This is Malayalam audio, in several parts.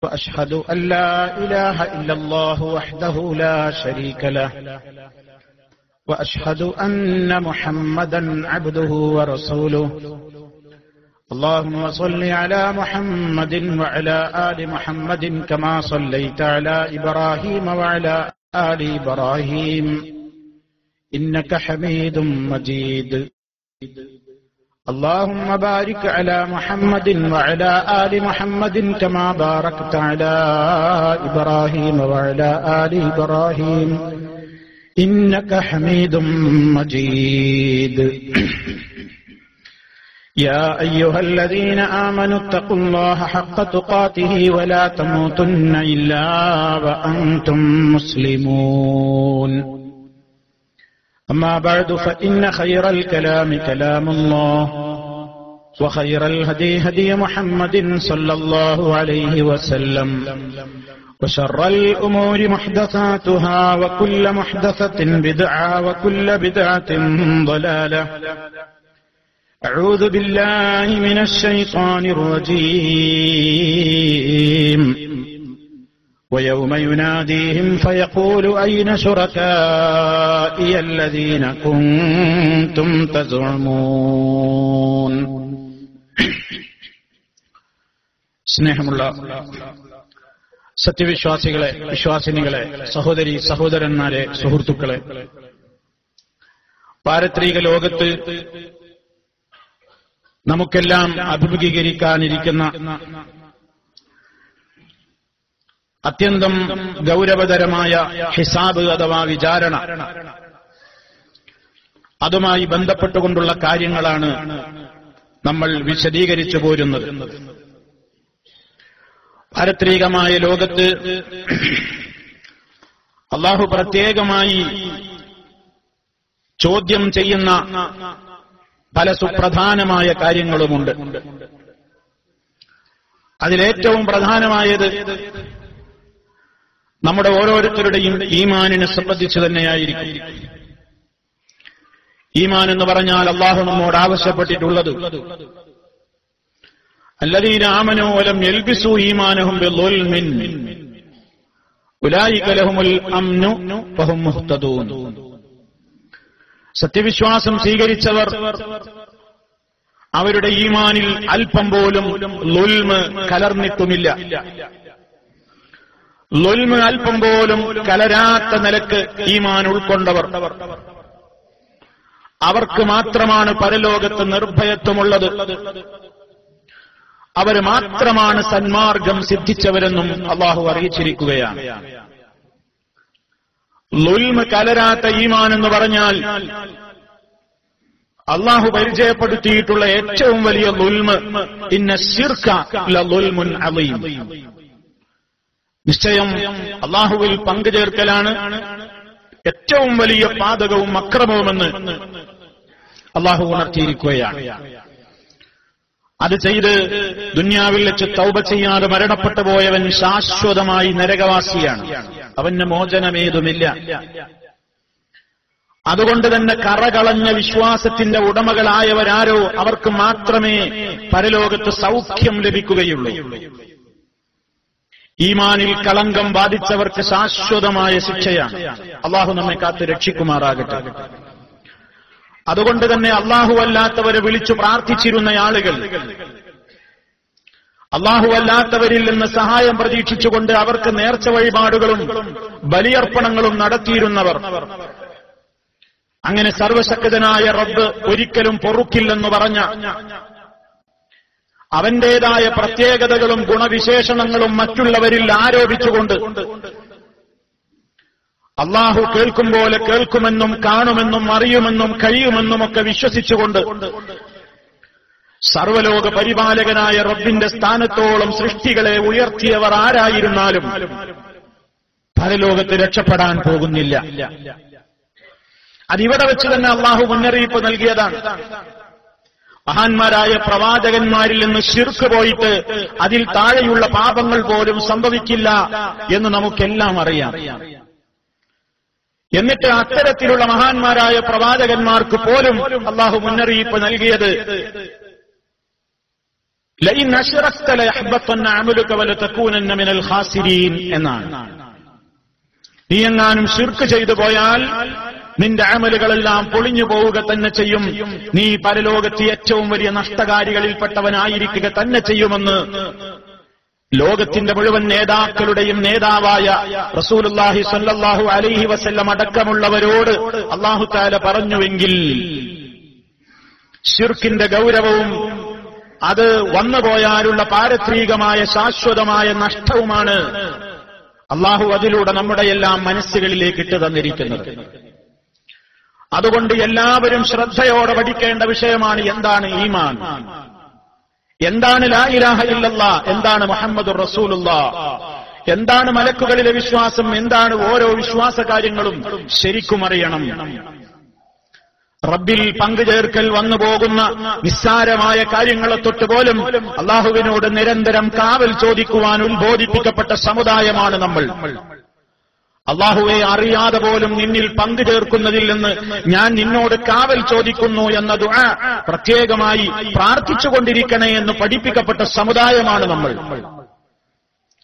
وأشهد أن لا إله إلا الله وحده لا شريك له وأشهد أن محمدا عبده ورسوله اللهم صل على محمد وعلى آل محمد كما صليت على إبراهيم وعلى آل إبراهيم إنك حميد مجيد اللهم بارك على محمد وعلى آل محمد كما باركت على إبراهيم وعلى آل إبراهيم إنك حميد مجيد يا أيها الذين آمنوا اتقوا الله حق تقاته ولا تموتن إلا وأنتم مسلمون أما بعد فإن خير الكلام كلام الله وخير الهدي هدي محمد صلى الله عليه وسلم وشر الأمور محدثاتها وكل محدثة بدعة وكل بدعة ضلالة أعوذ بالله من الشيطان الرجيم ويوم يناديهم فيقول أين شركائي الذين كنتم تزعمون സ്നേഹമുള്ള സത്യവിശ്വാസികളെ, വിശ്വാസിനികളെ, സഹോദരി സഹോദരന്മാരെ, സുഹൃത്തുക്കളെ, പാരത്രിക ലോകത്ത് നമുക്കെല്ലാം അഭിമുഖീകരിക്കാനിരിക്കുന്ന അത്യന്തം ഗൗരവതരമായ ഹിസാബ് അഥവാ വിചാരണ, അതുമായി ബന്ധപ്പെട്ടുകൊണ്ടുള്ള കാര്യങ്ങളാണ് നമ്മൾ വിശദീകരിച്ചു പോരുന്നത്. പാരത്രികമായ ലോകത്ത് അല്ലാഹു പ്രത്യേകമായി ചോദ്യം ചെയ്യുന്ന പല സുപ്രധാനമായ കാര്യങ്ങളുമുണ്ട്. അതിലേറ്റവും പ്രധാനമായത് നമ്മുടെ ഓരോരുത്തരുടെയും ഈമാനിനെ സംബന്ധിച്ച് തന്നെയായിരിക്കും. ഈമാൻ എന്ന് പറഞ്ഞാൽ അല്ലാഹു നമ്മോട് ആവശ്യപ്പെട്ടിട്ടുള്ളത് അല്ലദീന ആമനൂ വലം യൽബിസൂ ഈമാനഹും ബിളുൽമിൻ ഉലൈക ലഹുമുൽ അംനു വഹും മുഹ്തദൂൻ. സത്യവിശ്വാസം സ്വീകരിച്ചവർ അവരുടെ ഈമാനിൽ അല്പം പോലും ളുൽമ് കലർന്നിട്ടുമില്ല. ളുൽമ് അല്പം പോലും കലരാത്ത നിലക്ക് ഈമാൻ ഉൾക്കൊണ്ടവർ, അവർക്ക് മാത്രമാണ് പരലോകത്ത് നിർഭയത്വമുള്ളത്. അവർ മാത്രമാണ് സന്മാർഗം സിദ്ധിച്ചവരെന്നും അല്ലാഹു അറിയിച്ചിരിക്കുകയാണ്. ളുൽമ് കലരാത്ത ഈമാൻ എന്ന് പറഞ്ഞാൽ അല്ലാഹു പരിചയപ്പെടുത്തിയിട്ടുള്ള ഏറ്റവും വലിയ ളുൽമ് ഇന്ന ശിർക ലളുൽമുൻ അളീം. നിശ്ചയം അല്ലാഹുവിൽ പങ്കുചേർക്കലാണ് ഏറ്റവും വലിയ പാതകവും അക്രമവുമെന്ന് അല്ലാഹു ഉണർത്തിയിരിക്കുകയാണ്. അത് ചെയ്ത് ദുനിയാവിൽ വെച്ച് തൗബ ചെയ്യാതെ മരണപ്പെട്ടു പോയവൻ ശാശ്വതമായി നരകവാസിയാണ്. അവന് മോചനമേതുമില്ല. അതുകൊണ്ട് തന്നെ കറകളഞ്ഞ വിശ്വാസത്തിന്റെ ഉടമകളായവരാരോ അവർക്ക് മാത്രമേ പരലോകത്ത് സൗഖ്യം ലഭിക്കുകയുള്ളൂ. ഈമാനിൽ കളങ്കം ബാധിച്ചവർക്ക് ശാശ്വതമായ ശിക്ഷയാണ്. അല്ലാഹു നമ്മെ കാത്ത് രക്ഷിക്കുമാറാകട്ടെ. അതുകൊണ്ട് തന്നെ അല്ലാഹു അല്ലാത്തവരെ വിളിച്ചു പ്രാർത്ഥിച്ചിരുന്ന ആളുകൾ, അല്ലാഹു അല്ലാത്തവരിൽ നിന്ന് സഹായം പ്രതീക്ഷിച്ചുകൊണ്ട് അവർക്ക് നേർച്ച വഴിപാടുകളും ബലിയർപ്പണങ്ങളും നടത്തിയിരുന്നവർ, അങ്ങനെ സർവശക്തനായ റബ്ബ് ഒരിക്കലും പൊറുക്കില്ലെന്ന് പറഞ്ഞ അവന്റേതായ പ്രത്യേകതകളും ഗുണവിശേഷണങ്ങളും മറ്റുള്ളവരിൽ ആരോപിച്ചുകൊണ്ട് അല്ലാഹു കേൾക്കും പോലെ കേൾക്കുമെന്നും കാണുമെന്നും അറിയുമെന്നും കഴിയുമെന്നുമൊക്കെ വിശ്വസിച്ചുകൊണ്ട് സർവലോക പരിപാലകനായ റബ്ബിന്റെ സ്ഥാനത്തോളം സൃഷ്ടികളെ ഉയർത്തിയവർ ആരായിരുന്നാലും പരലോകത്ത് രക്ഷപ്പെടാൻ പോകുന്നില്ല. അതിവിടെ വെച്ച് തന്നെ അല്ലാഹു മുന്നറിയിപ്പ് നൽകിയതാണ്. മഹാന്മാരായ പ്രവാചകന്മാരിൽ നിന്ന് ശിർക്ക് പോയിട്ട് അതിൽ താഴെയുള്ള പാപങ്ങൾ പോലും സംഭവിക്കില്ല എന്ന് നമുക്കെല്ലാം അറിയാം. എന്നിട്ട് അത്തരത്തിലുള്ള മഹാന്മാരായ പ്രവാചകന്മാർക്ക് പോലും അല്ലാഹു മുന്നറിയിപ്പ് നൽകിയത് ലഇൻ അശ്റക്ത ലയഹ്ബതന്ന അമലുക വലതകൂനന്ന മിനൽ ഖാസിരീൻ എന്നാണ്. നീ എങ്ങാനും ശിർക്ക് ചെയ്തു പോയാൽ നിന്റെ അമലുകളെല്ലാം പൊളിഞ്ഞു പോവുക തന്നെ ചെയ്യും, നീ പരലോകത്ത് ഏറ്റവും വലിയ നഷ്ടകാരികളിൽപ്പെട്ടവനായിരിക്കുക തന്നെ ചെയ്യുമെന്ന് ലോകത്തിന്റെ മുഴുവൻ നേതാക്കളുടെയും നേതാവായ റസൂലുള്ളാഹി സ്വല്ലല്ലാഹു അലൈഹി വസല്ലം അടക്കമുള്ളവരോട് അല്ലാഹു തആല പറഞ്ഞുവെങ്കിൽ ശിർക്കിന്റെ ഗൗരവവും അത് വന്നുപോയാലുള്ള പാരത്രികമായ ശാശ്വതമായ നഷ്ടവുമാണ് അല്ലാഹു അതിലൂടെ നമ്മുടെ എല്ലാം മനസ്സുകളിലേക്ക് ഇട്ടു തന്നിരിക്കുന്നത്. അതുകൊണ്ട് എല്ലാവരും ശ്രദ്ധയോടെ പഠിക്കേണ്ട വിഷയമാണ് എന്താണ് ഈമാൻ, എന്താണ് ലാ ഇലാഹ ഇല്ലല്ലാഹ്, എന്താണ് മുഹമ്മദുർ റസൂലുള്ളാഹ്, എന്താണ് മലക്കുകളിലെ വിശ്വാസം, എന്താണ് ഓരോ വിശ്വാസ കാര്യങ്ങളും ശരിക്കും അറിയണം. റബ്ബിൽ പങ്കുചേർക്കൽ വന്നു പോകുന്ന നിസ്സാരമായ കാര്യങ്ങളെ തൊട്ടുപോലും അള്ളാഹുവിനോട് നിരന്തരം കാവൽ ചോദിക്കുവാൻ ഉത്ബോധിപ്പിക്കപ്പെട്ട സമുദായമാണ് നമ്മൾ. അള്ളാഹുവെ, അറിയാതെ പോലും നിന്നിൽ പങ്കുചേർക്കുന്നതിൽ നിന്ന് ഞാൻ നിന്നോട് കാവൽ ചോദിക്കുന്നു എന്ന ദുആ പ്രത്യേകമായി പ്രാർത്ഥിച്ചുകൊണ്ടിരിക്കണേ എന്ന് പഠിപ്പിക്കപ്പെട്ട സമുദായമാണ് നമ്മൾ.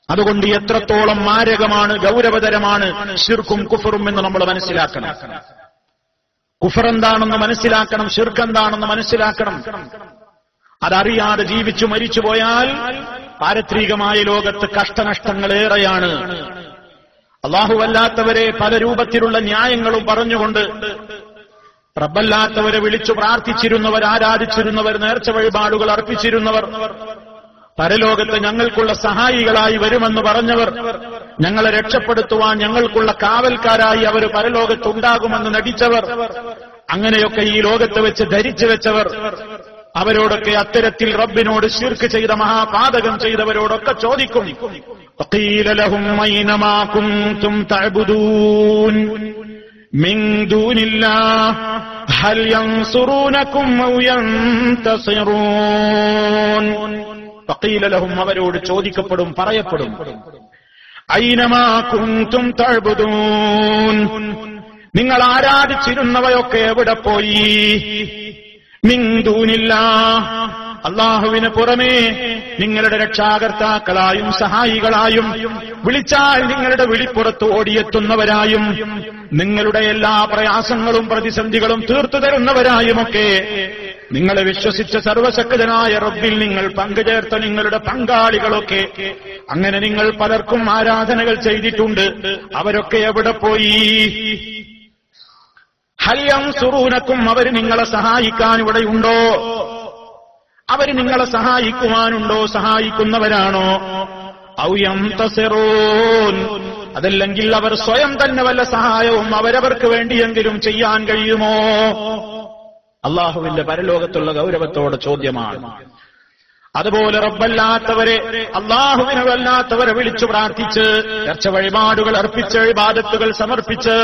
അതുകൊണ്ട് എത്രത്തോളം മാരകമാണ്, ഗൗരവതരമാണ് ശിർക്കും കുഫറും എന്ന് നമ്മൾ മനസ്സിലാക്കണം. കുഫർ എന്താണെന്ന് മനസ്സിലാക്കണം, ശിർക്ക് എന്താണെന്ന് മനസ്സിലാക്കണം. അതറിയാതെ ജീവിച്ചു മരിച്ചുപോയാൽ പാരത്രികമായ ലോകത്ത് കഷ്ടനഷ്ടങ്ങളേറെയാണ്. അല്ലാഹുവല്ലാത്തവരെ പല രൂപത്തിലുള്ള ന്യായങ്ങളും പറഞ്ഞുകൊണ്ട് റബ്ബല്ലാത്തവരെ വിളിച്ചു പ്രാർത്ഥിച്ചിരുന്നവർ, ആരാധിച്ചിരുന്നവർ, നേർച്ച വഴിപാടുകൾ അർപ്പിച്ചിരുന്നവർ, പരലോകത്ത് ഞങ്ങൾക്കുള്ള സഹായികളായി വരുമെന്ന് പറഞ്ഞവർ, ഞങ്ങളെ രക്ഷപ്പെടുത്തുവാൻ ഞങ്ങൾക്കുള്ള കാവൽക്കാരായി അവർ പരലോകത്ത് ഉണ്ടാകുമെന്ന് നടിച്ചവർ, അങ്ങനെയൊക്കെ ഈ ലോകത്ത് വെച്ച് ധരിച്ചു വെച്ചവർ, അവരോടൊക്കെ അത്തരത്തിൽ റബ്ബിനോട് ശിർക്ക് ചെയ്ത മഹാപാതകം ചെയ്തവരോടൊക്കെ ചോദിക്കും, ഖീല ലഹും അയ്ന മാ കുൻതും തഅബുദൂൻ മിൻ ദൂനില്ലാഹ് ഹൽ യൻസുറൂനകും ഔ യൻതസിറൂൻ. ഖീല ലഹും, അവരോട് ചോദിക്കപ്പെടും, പറയപ്പെടും, അയ്ന മാ കുൻതും തഅബുദൂൻ, നിങ്ങൾ ആരാധിച്ചിരുന്നവയൊക്കെ എവിടെ പോയി? മിൻ ദൂനില്ലാഹ്, അല്ലാഹുവിന് പുറമേ നിങ്ങളുടെ രക്ഷാകർത്താക്കളായും സഹായികളായും വിളിച്ചാൽ നിങ്ങളുടെ വിളിപ്പുറത്ത് ഓടിയെത്തുന്നവരായും നിങ്ങളുടെ എല്ലാ പ്രയാസങ്ങളും പ്രതിസന്ധികളും തീർത്തു തരുന്നവരായുമൊക്കെ നിങ്ങളെ വിശ്വസിച്ച സർവശക്തനായ റബ്ബിൽ നിങ്ങൾ പങ്കുചേർത്ത നിങ്ങളുടെ പങ്കാളികളൊക്കെ, അങ്ങനെ നിങ്ങൾ പലർക്കും ആരാധനകൾ ചെയ്തിട്ടുണ്ട്, അവരൊക്കെ എവിടെ പോയി? ഹൽ യൻസുറൂനകും, അവർ നിങ്ങളെ സഹായിക്കാൻ ഇവിടെയുണ്ടോ? അവർ നിങ്ങളെ സഹായിക്കുവാനുണ്ടോ? സഹായിക്കുന്നവരാണോ? ഔ യൻതസിറൂൻ, അതല്ലെങ്കിൽ അവർ സ്വയം തന്നെ വല്ല സഹായവും അവരവർക്ക് വേണ്ടിയെങ്കിലും ചെയ്യാൻ കഴിയുമോ? അള്ളാഹുവിന്റെ പരലോകത്തുള്ള ഗൗരവത്തോടെ ചോദ്യമാണ്. അതുപോലെ റബ്ബല്ലാത്തവരെ, അള്ളാഹുവിനല്ലാത്തവരെ വിളിച്ചു പ്രാർത്ഥിച്ച് നേർച്ച വഴിപാടുകൾ അർപ്പിച്ച് ഇബാദത്തുകൾ സമർപ്പിച്ച്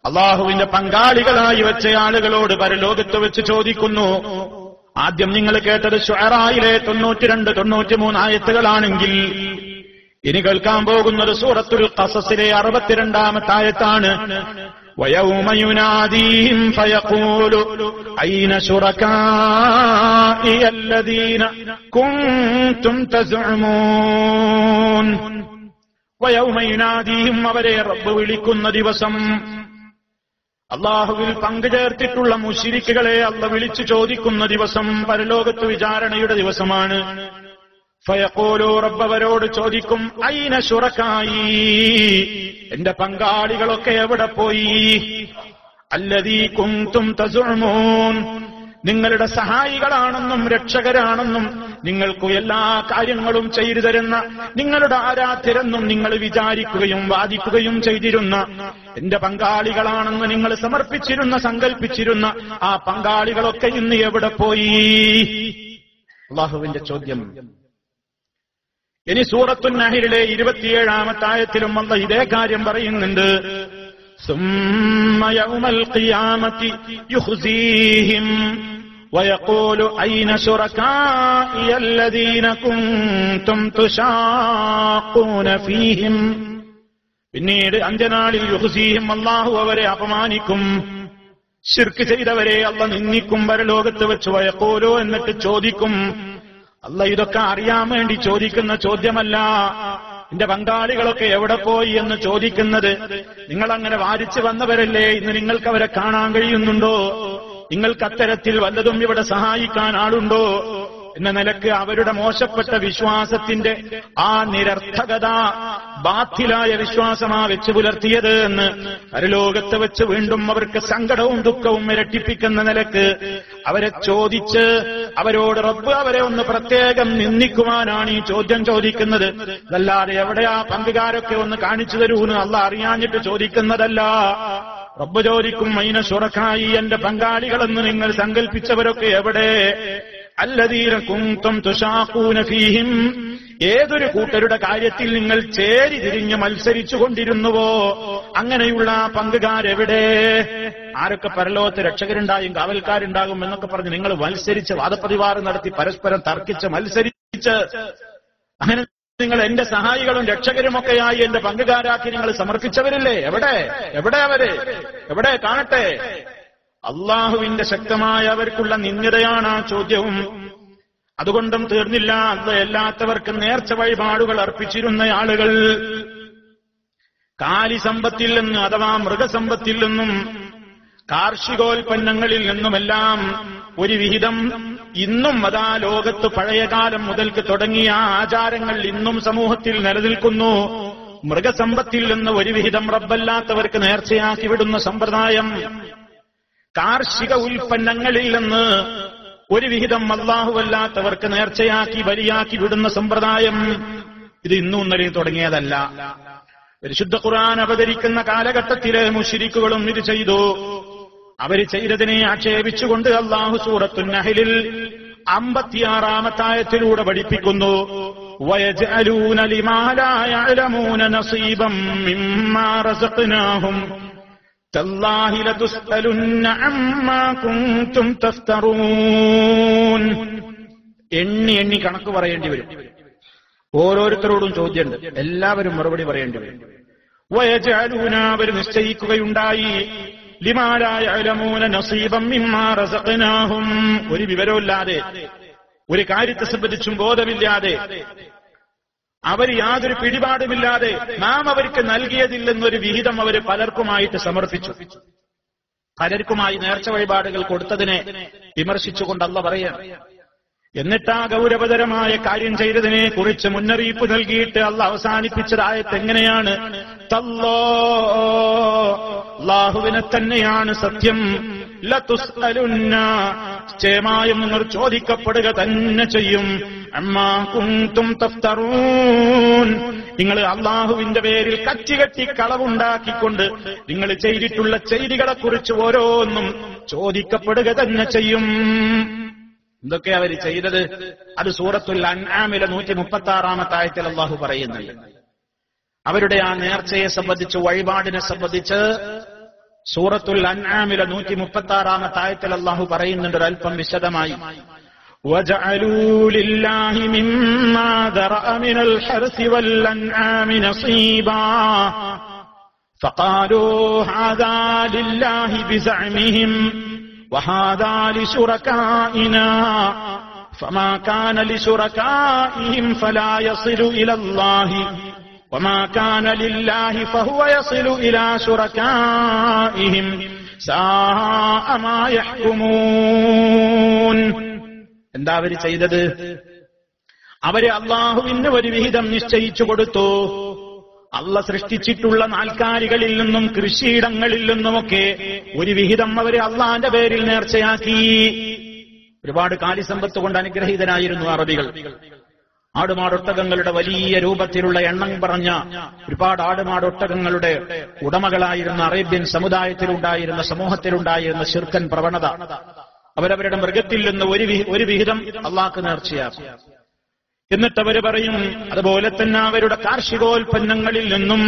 അള്ളാഹുവിന്റെ പങ്കാളികളായി വെച്ച ആളുകളോട് പരലോകത്ത് വെച്ച് ചോദിക്കുന്നു. ആദ്യം നിങ്ങൾ കേട്ടത് ശുഅറായിലെ 92, 93 ആയത്തുകളാണെങ്കിൽ ഇനി കേൾക്കാൻ പോകുന്നത് സൂറത്തുൽ ഖസസിലെ 62-ാമത്തെ ആയത്താണ്. വയൗമ യുനാദീഹിം ഫയഖൂലു അയ്ന ശുറകാഇ അല്ലദീന കുൻതും തസ്ഉമൂൻ. വയൗമ യുനാദീഹിം, അവരെ റബ്ബ് വിളിക്കുന്ന ദിവസം, അള്ളാഹുവിൽ പങ്കുചേർത്തിട്ടുള്ള മുശ്രിക്കുകളെ അള്ളാഹ് വിളിച്ചു ചോദിക്കുന്ന ദിവസം പരലോകത്ത് വിചാരണയുടെ ദിവസമാണ്. ഫയഖൂലു, റബ്ബ് അവരോട് ചോദിക്കും, അയ്ന ശുറകായി, എന്റെ പങ്കാളികളൊക്കെ എവിടെ പോയി? അല്ലദീ കുൻതും തസ്ഉമൂൻ, നിങ്ങളുടെ സഹായികളാണെന്നും രക്ഷകരാണെന്നും നിങ്ങൾക്ക് എല്ലാ കാര്യങ്ങളും ചെയ്തു തരുന്ന നിങ്ങളുടെ ആരാധ്യരെന്നും നിങ്ങൾ വിചാരിക്കുകയും വാദിക്കുകയും ചെയ്തിരുന്ന എന്റെ പങ്കാളികളാണെന്ന് നിങ്ങൾ സമർപ്പിച്ചിരുന്ന, സങ്കല്പിച്ചിരുന്ന ആ പങ്കാളികളൊക്കെ ഇന്ന് എവിടെ പോയി? അല്ലാഹുവിന്റെ ചോദ്യം. ഇനി സൂറത്തുൻ നഹ്ലിലെ 27-ാമത്തെ ആയത്തിലും അല്ലാഹ് ഇതേ കാര്യം പറയുന്നുണ്ട്. സുമ്മ യൗമൽ ഖിയാമത്തി യുഖ്സീഹിം വയഖൂലു അയ്ന ശുറകാഇ അല്ലദീന കുൻതും തുശാഖൂന ഫീഹിം. പിന്നീട് അന്ത്യനാളിൽ യുഖ്സീഹിം, അല്ലാഹു അവരെ അപമാനിക്കും, ശിർക്ക് ചെയ്തവരെ അല്ലാഹ് നിന്ദിക്കും പരലോകത്ത് വെച്ച്. വയഖൂലു, എന്നിട്ട് ചോദിക്കും, അല്ല ഇതൊക്കെ അറിയാൻ വേണ്ടി ചോദിക്കുന്ന ചോദ്യമല്ല. എന്റെ പങ്കാളികളൊക്കെ എവിടെ പോയി എന്ന് ചോദിക്കുന്നത്, നിങ്ങളങ്ങനെ വാരിച്ചു വന്നവരല്ലേ, ഇന്ന് നിങ്ങൾക്ക് അവരെ കാണാൻ കഴിയുന്നുണ്ടോ? നിങ്ങൾക്ക് അത്തരത്തിൽ വല്ലതും ഇവിടെ സഹായിക്കാൻ ആളുണ്ടോ എന്ന നിലക്ക് അവരുടെ മോശപ്പെട്ട വിശ്വാസത്തിന്റെ ആ നിരർത്ഥകത, ബാത്തിലായ വിശ്വാസമാ വെച്ച് പുലർത്തിയത് എന്ന് പരലോകത്ത് വെച്ച് വീണ്ടും അവർക്ക് സങ്കടവും ദുഃഖവും ഇരട്ടിപ്പിക്കുന്ന നിലക്ക് അവരെ ചോദിച്ച് അവരോട് റബ്ബ് അവരെ ഒന്ന് പ്രത്യേകം നിന്ദിക്കുവാനാണ് ഈ ചോദ്യം ചോദിക്കുന്നത്. അതല്ലാതെ എവിടെയാ പങ്കുകാരൊക്കെ ഒന്ന് കാണിച്ചു തരൂന്ന് അള്ളാഹ് അറിയാഞ്ഞിട്ട് ചോദിക്കുന്നതല്ല. റബ്ബ് ചോദിക്കും, മൈന ശുറക്കായി, എന്റെ പങ്കാളികളെന്ന് നിങ്ങൾ സങ്കല്പിച്ചവരൊക്കെ എവിടെ? അല്ലദീന കുന്തും തുശാഖൂന ഫീഹിം, ഏതൊരു കൂട്ടരുടെ കാര്യത്തിൽ നിങ്ങൾ ചേരി തിരിഞ്ഞ് മത്സരിച്ചു കൊണ്ടിരുന്നുവോ അങ്ങനെയുള്ള പങ്കുകാരെവിടെ? ആരൊക്കെ പരലോകത്ത് രക്ഷകരുണ്ടായും കാവൽക്കാരുണ്ടാകും എന്നൊക്കെ പറഞ്ഞ് നിങ്ങൾ മത്സരിച്ച് വാദപ്രതിവാദം നടത്തി പരസ്പരം തർക്കിച്ച് മത്സരിച്ച് അങ്ങനെ നിങ്ങൾ എന്റെ സഹായികളും രക്ഷകരുമൊക്കെയായി എന്റെ പങ്കുകാരാക്കി നിങ്ങൾ സമർപ്പിച്ചവരില്ലേ? എവിടെ അവര്? എവിടെ? കാണട്ടെ. അള്ളാഹുവിന്റെ ശക്തമായ അവർക്കുള്ള നിന്ദിതയാണ് ആ ചോദ്യവും. അതുകൊണ്ടും തീർന്നില്ല. അത് എല്ലാത്തവർക്ക് നേർച്ച വഴിപാടുകൾ അർപ്പിച്ചിരുന്ന ആളുകൾ കാലിസമ്പത്തിൽ നിന്ന് അഥവാ മൃഗസമ്പത്തിൽ നിന്നും കാർഷികോൽപ്പന്നങ്ങളിൽ നിന്നുമെല്ലാം ഒരു വിഹിതം ഇന്നും അതാ ലോകത്ത് പഴയകാലം മുതൽക്ക് തുടങ്ങിയ ആചാരങ്ങൾ ഇന്നും സമൂഹത്തിൽ നിലനിൽക്കുന്നു. മൃഗസമ്പത്തിൽ നിന്ന് ഒരു വിഹിതം റബ്ബല്ലാത്തവർക്ക് നേർച്ചയാക്കി വിടുന്ന സമ്പ്രദായം, കാർഷിക ഉൽപ്പന്നങ്ങളിൽ നിന്ന് ഒരു വിഹിതം അല്ലാഹുവല്ലാത്തവർക്ക് നേർച്ചയാക്കി ബലിയാക്കി വിടുന്ന സമ്പ്രദായം, ഇത് ഇന്നും ഇന്നലെയും തുടങ്ങിയതല്ല. പരിശുദ്ധ ഖുർആൻ അവതരിക്കുന്ന കാലഘട്ടത്തിലെ മുശ്രിക്കുകളും ഇത് ചെയ്തു. അവര് ചെയ്തതിനെ ആക്ഷേപിച്ചുകൊണ്ട് അല്ലാഹു സൂറത്തുൻ നഹ്ലിൽ 56-ാമത്തെ ആയത്തിലൂടെ പഠിപ്പിക്കുന്നു, വയജ്അലൂന ലിമാ ലാ യഅലമൂന നസീബം മിമ്മാ റസഖ്നാഹും തല്ലാഹി ലതുസ്അലുന്ന അമ്മാ കുൻതും തഫ്തറൂൻ. എണ്ണി കണക്ക് പറയേണ്ടി വരും. ഓരോരുത്തരോടും ചോദ്യമുണ്ട്, എല്ലാവരും മറുപടി പറയേണ്ടി വരും. വയജ്അലൂന, അവർ നിശ്ചയിക്കുകയുണ്ടായി, ലിമാ ലാ യഅലമൂന നസീബം മിമ്മാ റസഖ്നാഹും, ഒരു വിവരമില്ലാതെ, ഒരു കാര്യത്തെ സംബന്ധിച്ചും ബോധമില്ലാതെ, അവർ യാതൊരു പിടിപാടുമില്ലാതെ നാം അവർക്ക് നൽകിയതില്ലെന്നൊരു വിഹിതം അവർ പലർക്കുമായിട്ട് സമർപ്പിച്ചു. പലർക്കുമായി നേർച്ച വഴിപാടുകൾ കൊടുത്തതിനെ വിമർശിച്ചുകൊണ്ട് അല്ലാഹു പറയാണ്. എന്നിട്ട് ആ ഗൗരവതരമായ കാര്യം ചെയ്തതിനെ കുറിച്ച് മുന്നറിയിപ്പ് നൽകിയിട്ട് അല്ലാഹു അവസാനിപ്പിച്ചത് ആയത്ത് എങ്ങനെയാണ്? അല്ലാഹുവിനെ തന്നെയാണ് സത്യം, ലതുസ്അലുന്ന, നിശ്ചയമായും നിങ്ങൾ ചോദിക്കപ്പെടുക തന്നെ ചെയ്യും, അമ്മാ കുൻതും തഫ്തറൂൻ, നിങ്ങൾ അല്ലാഹുവിന്റെ പേരിൽ കച്ചി കളവുണ്ടാക്കിക്കൊണ്ട് നിങ്ങൾ ചെയ്തിട്ടുള്ള ചെയ്തികളെക്കുറിച്ച് ഓരോന്നും ചോദിക്കപ്പെടുക തന്നെ ചെയ്യും. എന്തൊക്കെയാ അവർ ചെയ്തത്? അത് സൂറത്തുൽ അൻആമിലെ 136-ാമത്തെ ആയത്തിൽ അല്ലാഹു പറയുന്നുണ്ട്. അവരുടെ ആ നേർച്ചയെ സംബന്ധിച്ച്, വഴിപാടിനെ സംബന്ധിച്ച് സൂറത്തുൽ അൻആമിലെ 136-ാമത്തെ ആയത്തിൽ അല്ലാഹു പറയുന്നുണ്ട് ഒരൽപ്പം വിശദമായി. وَجَعَلُوا لِلَّهِ مِمَّا ذَرَأَ مِنَ الْحَرْثِ وَالْأَنْعَامِ نَصِيبًا فَقَالُوا هَذَا لِلَّهِ بِزَعْمِهِمْ وَهَذَا لِشُرَكَائِنَا فَمَا كَانَ لِشُرَكَائِهِمْ فَلَا يَصِلُ إِلَى اللَّهِ وَمَا كَانَ لِلَّهِ فَهُوَ يَصِلُ إِلَى شُرَكَائِهِمْ سَاءَ مَا يَحْكُمُونَ. എന്താ അവർ ചെയ്തത്? അവര് അള്ളാഹുവിന് ഒരു വിഹിതം നിശ്ചയിച്ചു കൊടുത്തു. അള്ള സൃഷ്ടിച്ചിട്ടുള്ള നാൽക്കാലികളിൽ നിന്നും കൃഷിയിടങ്ങളിൽ നിന്നുമൊക്കെ ഒരു വിഹിതം അവര് അള്ളാന്റെ പേരിൽ നേർച്ചയാക്കി. ഒരുപാട് കാലിസമ്പത്ത് കൊണ്ട് അനുഗ്രഹീതനായിരുന്നു അറബികൾ. ആടുമാടൊട്ടകങ്ങളുടെ വലിയ രൂപത്തിലുള്ള എണ്ണം പറഞ്ഞ ഒരുപാട് ആടുമാടൊട്ടകങ്ങളുടെ ഉടമകളായിരുന്ന അറേബ്യൻ സമുദായത്തിലുണ്ടായിരുന്ന, സമൂഹത്തിലുണ്ടായിരുന്ന ശിർക്കൻ പ്രവണത. അവരവരുടെ മൃഗത്തിൽ നിന്ന് ഒരു വിഹിതം അള്ളാഹ്ക്ക് നേർച്ചയാക്കും. എന്നിട്ടവര് പറയും, അതുപോലെ തന്നെ അവരുടെ കാർഷികോൽപ്പന്നങ്ങളിൽ നിന്നും,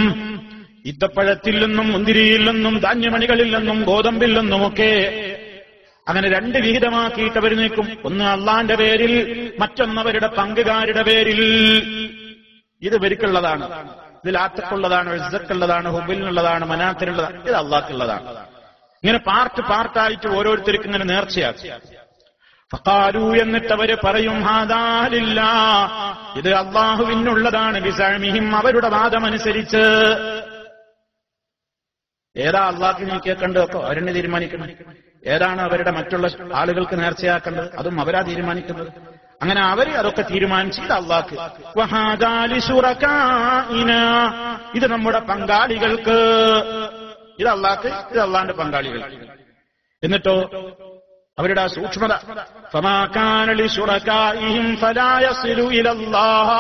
ഈത്തപ്പഴത്തിൽ നിന്നും, മുന്തിരിയിൽ നിന്നും, ധാന്യമണികളിൽ നിന്നും, ഗോതമ്പിൽ നിന്നുമൊക്കെ അങ്ങനെ രണ്ട് വിഹിതമാക്കിയിട്ട് അവർ നീക്കും. ഒന്ന് അള്ളാന്റെ പേരിൽ, മറ്റൊന്നവരുടെ പങ്കുകാരുടെ പേരിൽ. ഇത് ഇവർക്കുള്ളതാണ്, ഇതിൽ ആത്തക്കുള്ളതാണ്, ഇസ്സക്കുള്ളതാണ്, ഹുബിലിനുള്ളതാണ്, മനാത്തിനുള്ളതാണ്, ഇത് അള്ളാഹ്ക്കുള്ളതാണ്. ഇങ്ങനെ പാർട്ടായിട്ട് ഓരോരുത്തർക്കും ഇങ്ങനെ നേർച്ചയാക്കി. ഫഖാലൂ എന്നിട്ടവര് പറയും ഹാദാ ലില്ലാഹ്, ഇത് അല്ലാഹുവിനുള്ളതാണ്, ബിസഅമിഹിം അവരുടെ വാദമനുസരിച്ച്. ഏതാ അള്ളാഹ്ക്ക് നീക്കിയേക്കണ്ടതൊക്കെ അവരെന്നെ തീരുമാനിക്കണം. ഏതാണ് അവരുടെ മറ്റുള്ള ആളുകൾക്ക് നേർച്ചയാക്കേണ്ടത് അതും അവരാ തീരുമാനിക്കുന്നത്. അങ്ങനെ അവര് അതൊക്കെ തീരുമാനിച്ചത് അള്ളാഹ്ക്ക്. വഹാദാ ലിശുറകാഇനാ, ഇത് നമ്മുടെ പങ്കാളികൾക്ക്. ഇത് അള്ളാഹ്ക്ക്, ഇത് അള്ളാഹിന്റെ പങ്കാളികൾക്ക്. എന്നിട്ടോ അവരുടെ ആ സൂക്ഷ്മത, ഫമാ കാന ലിശുറകാഇഹിം ഫലാ യസിലു ഇലല്ലാഹ്,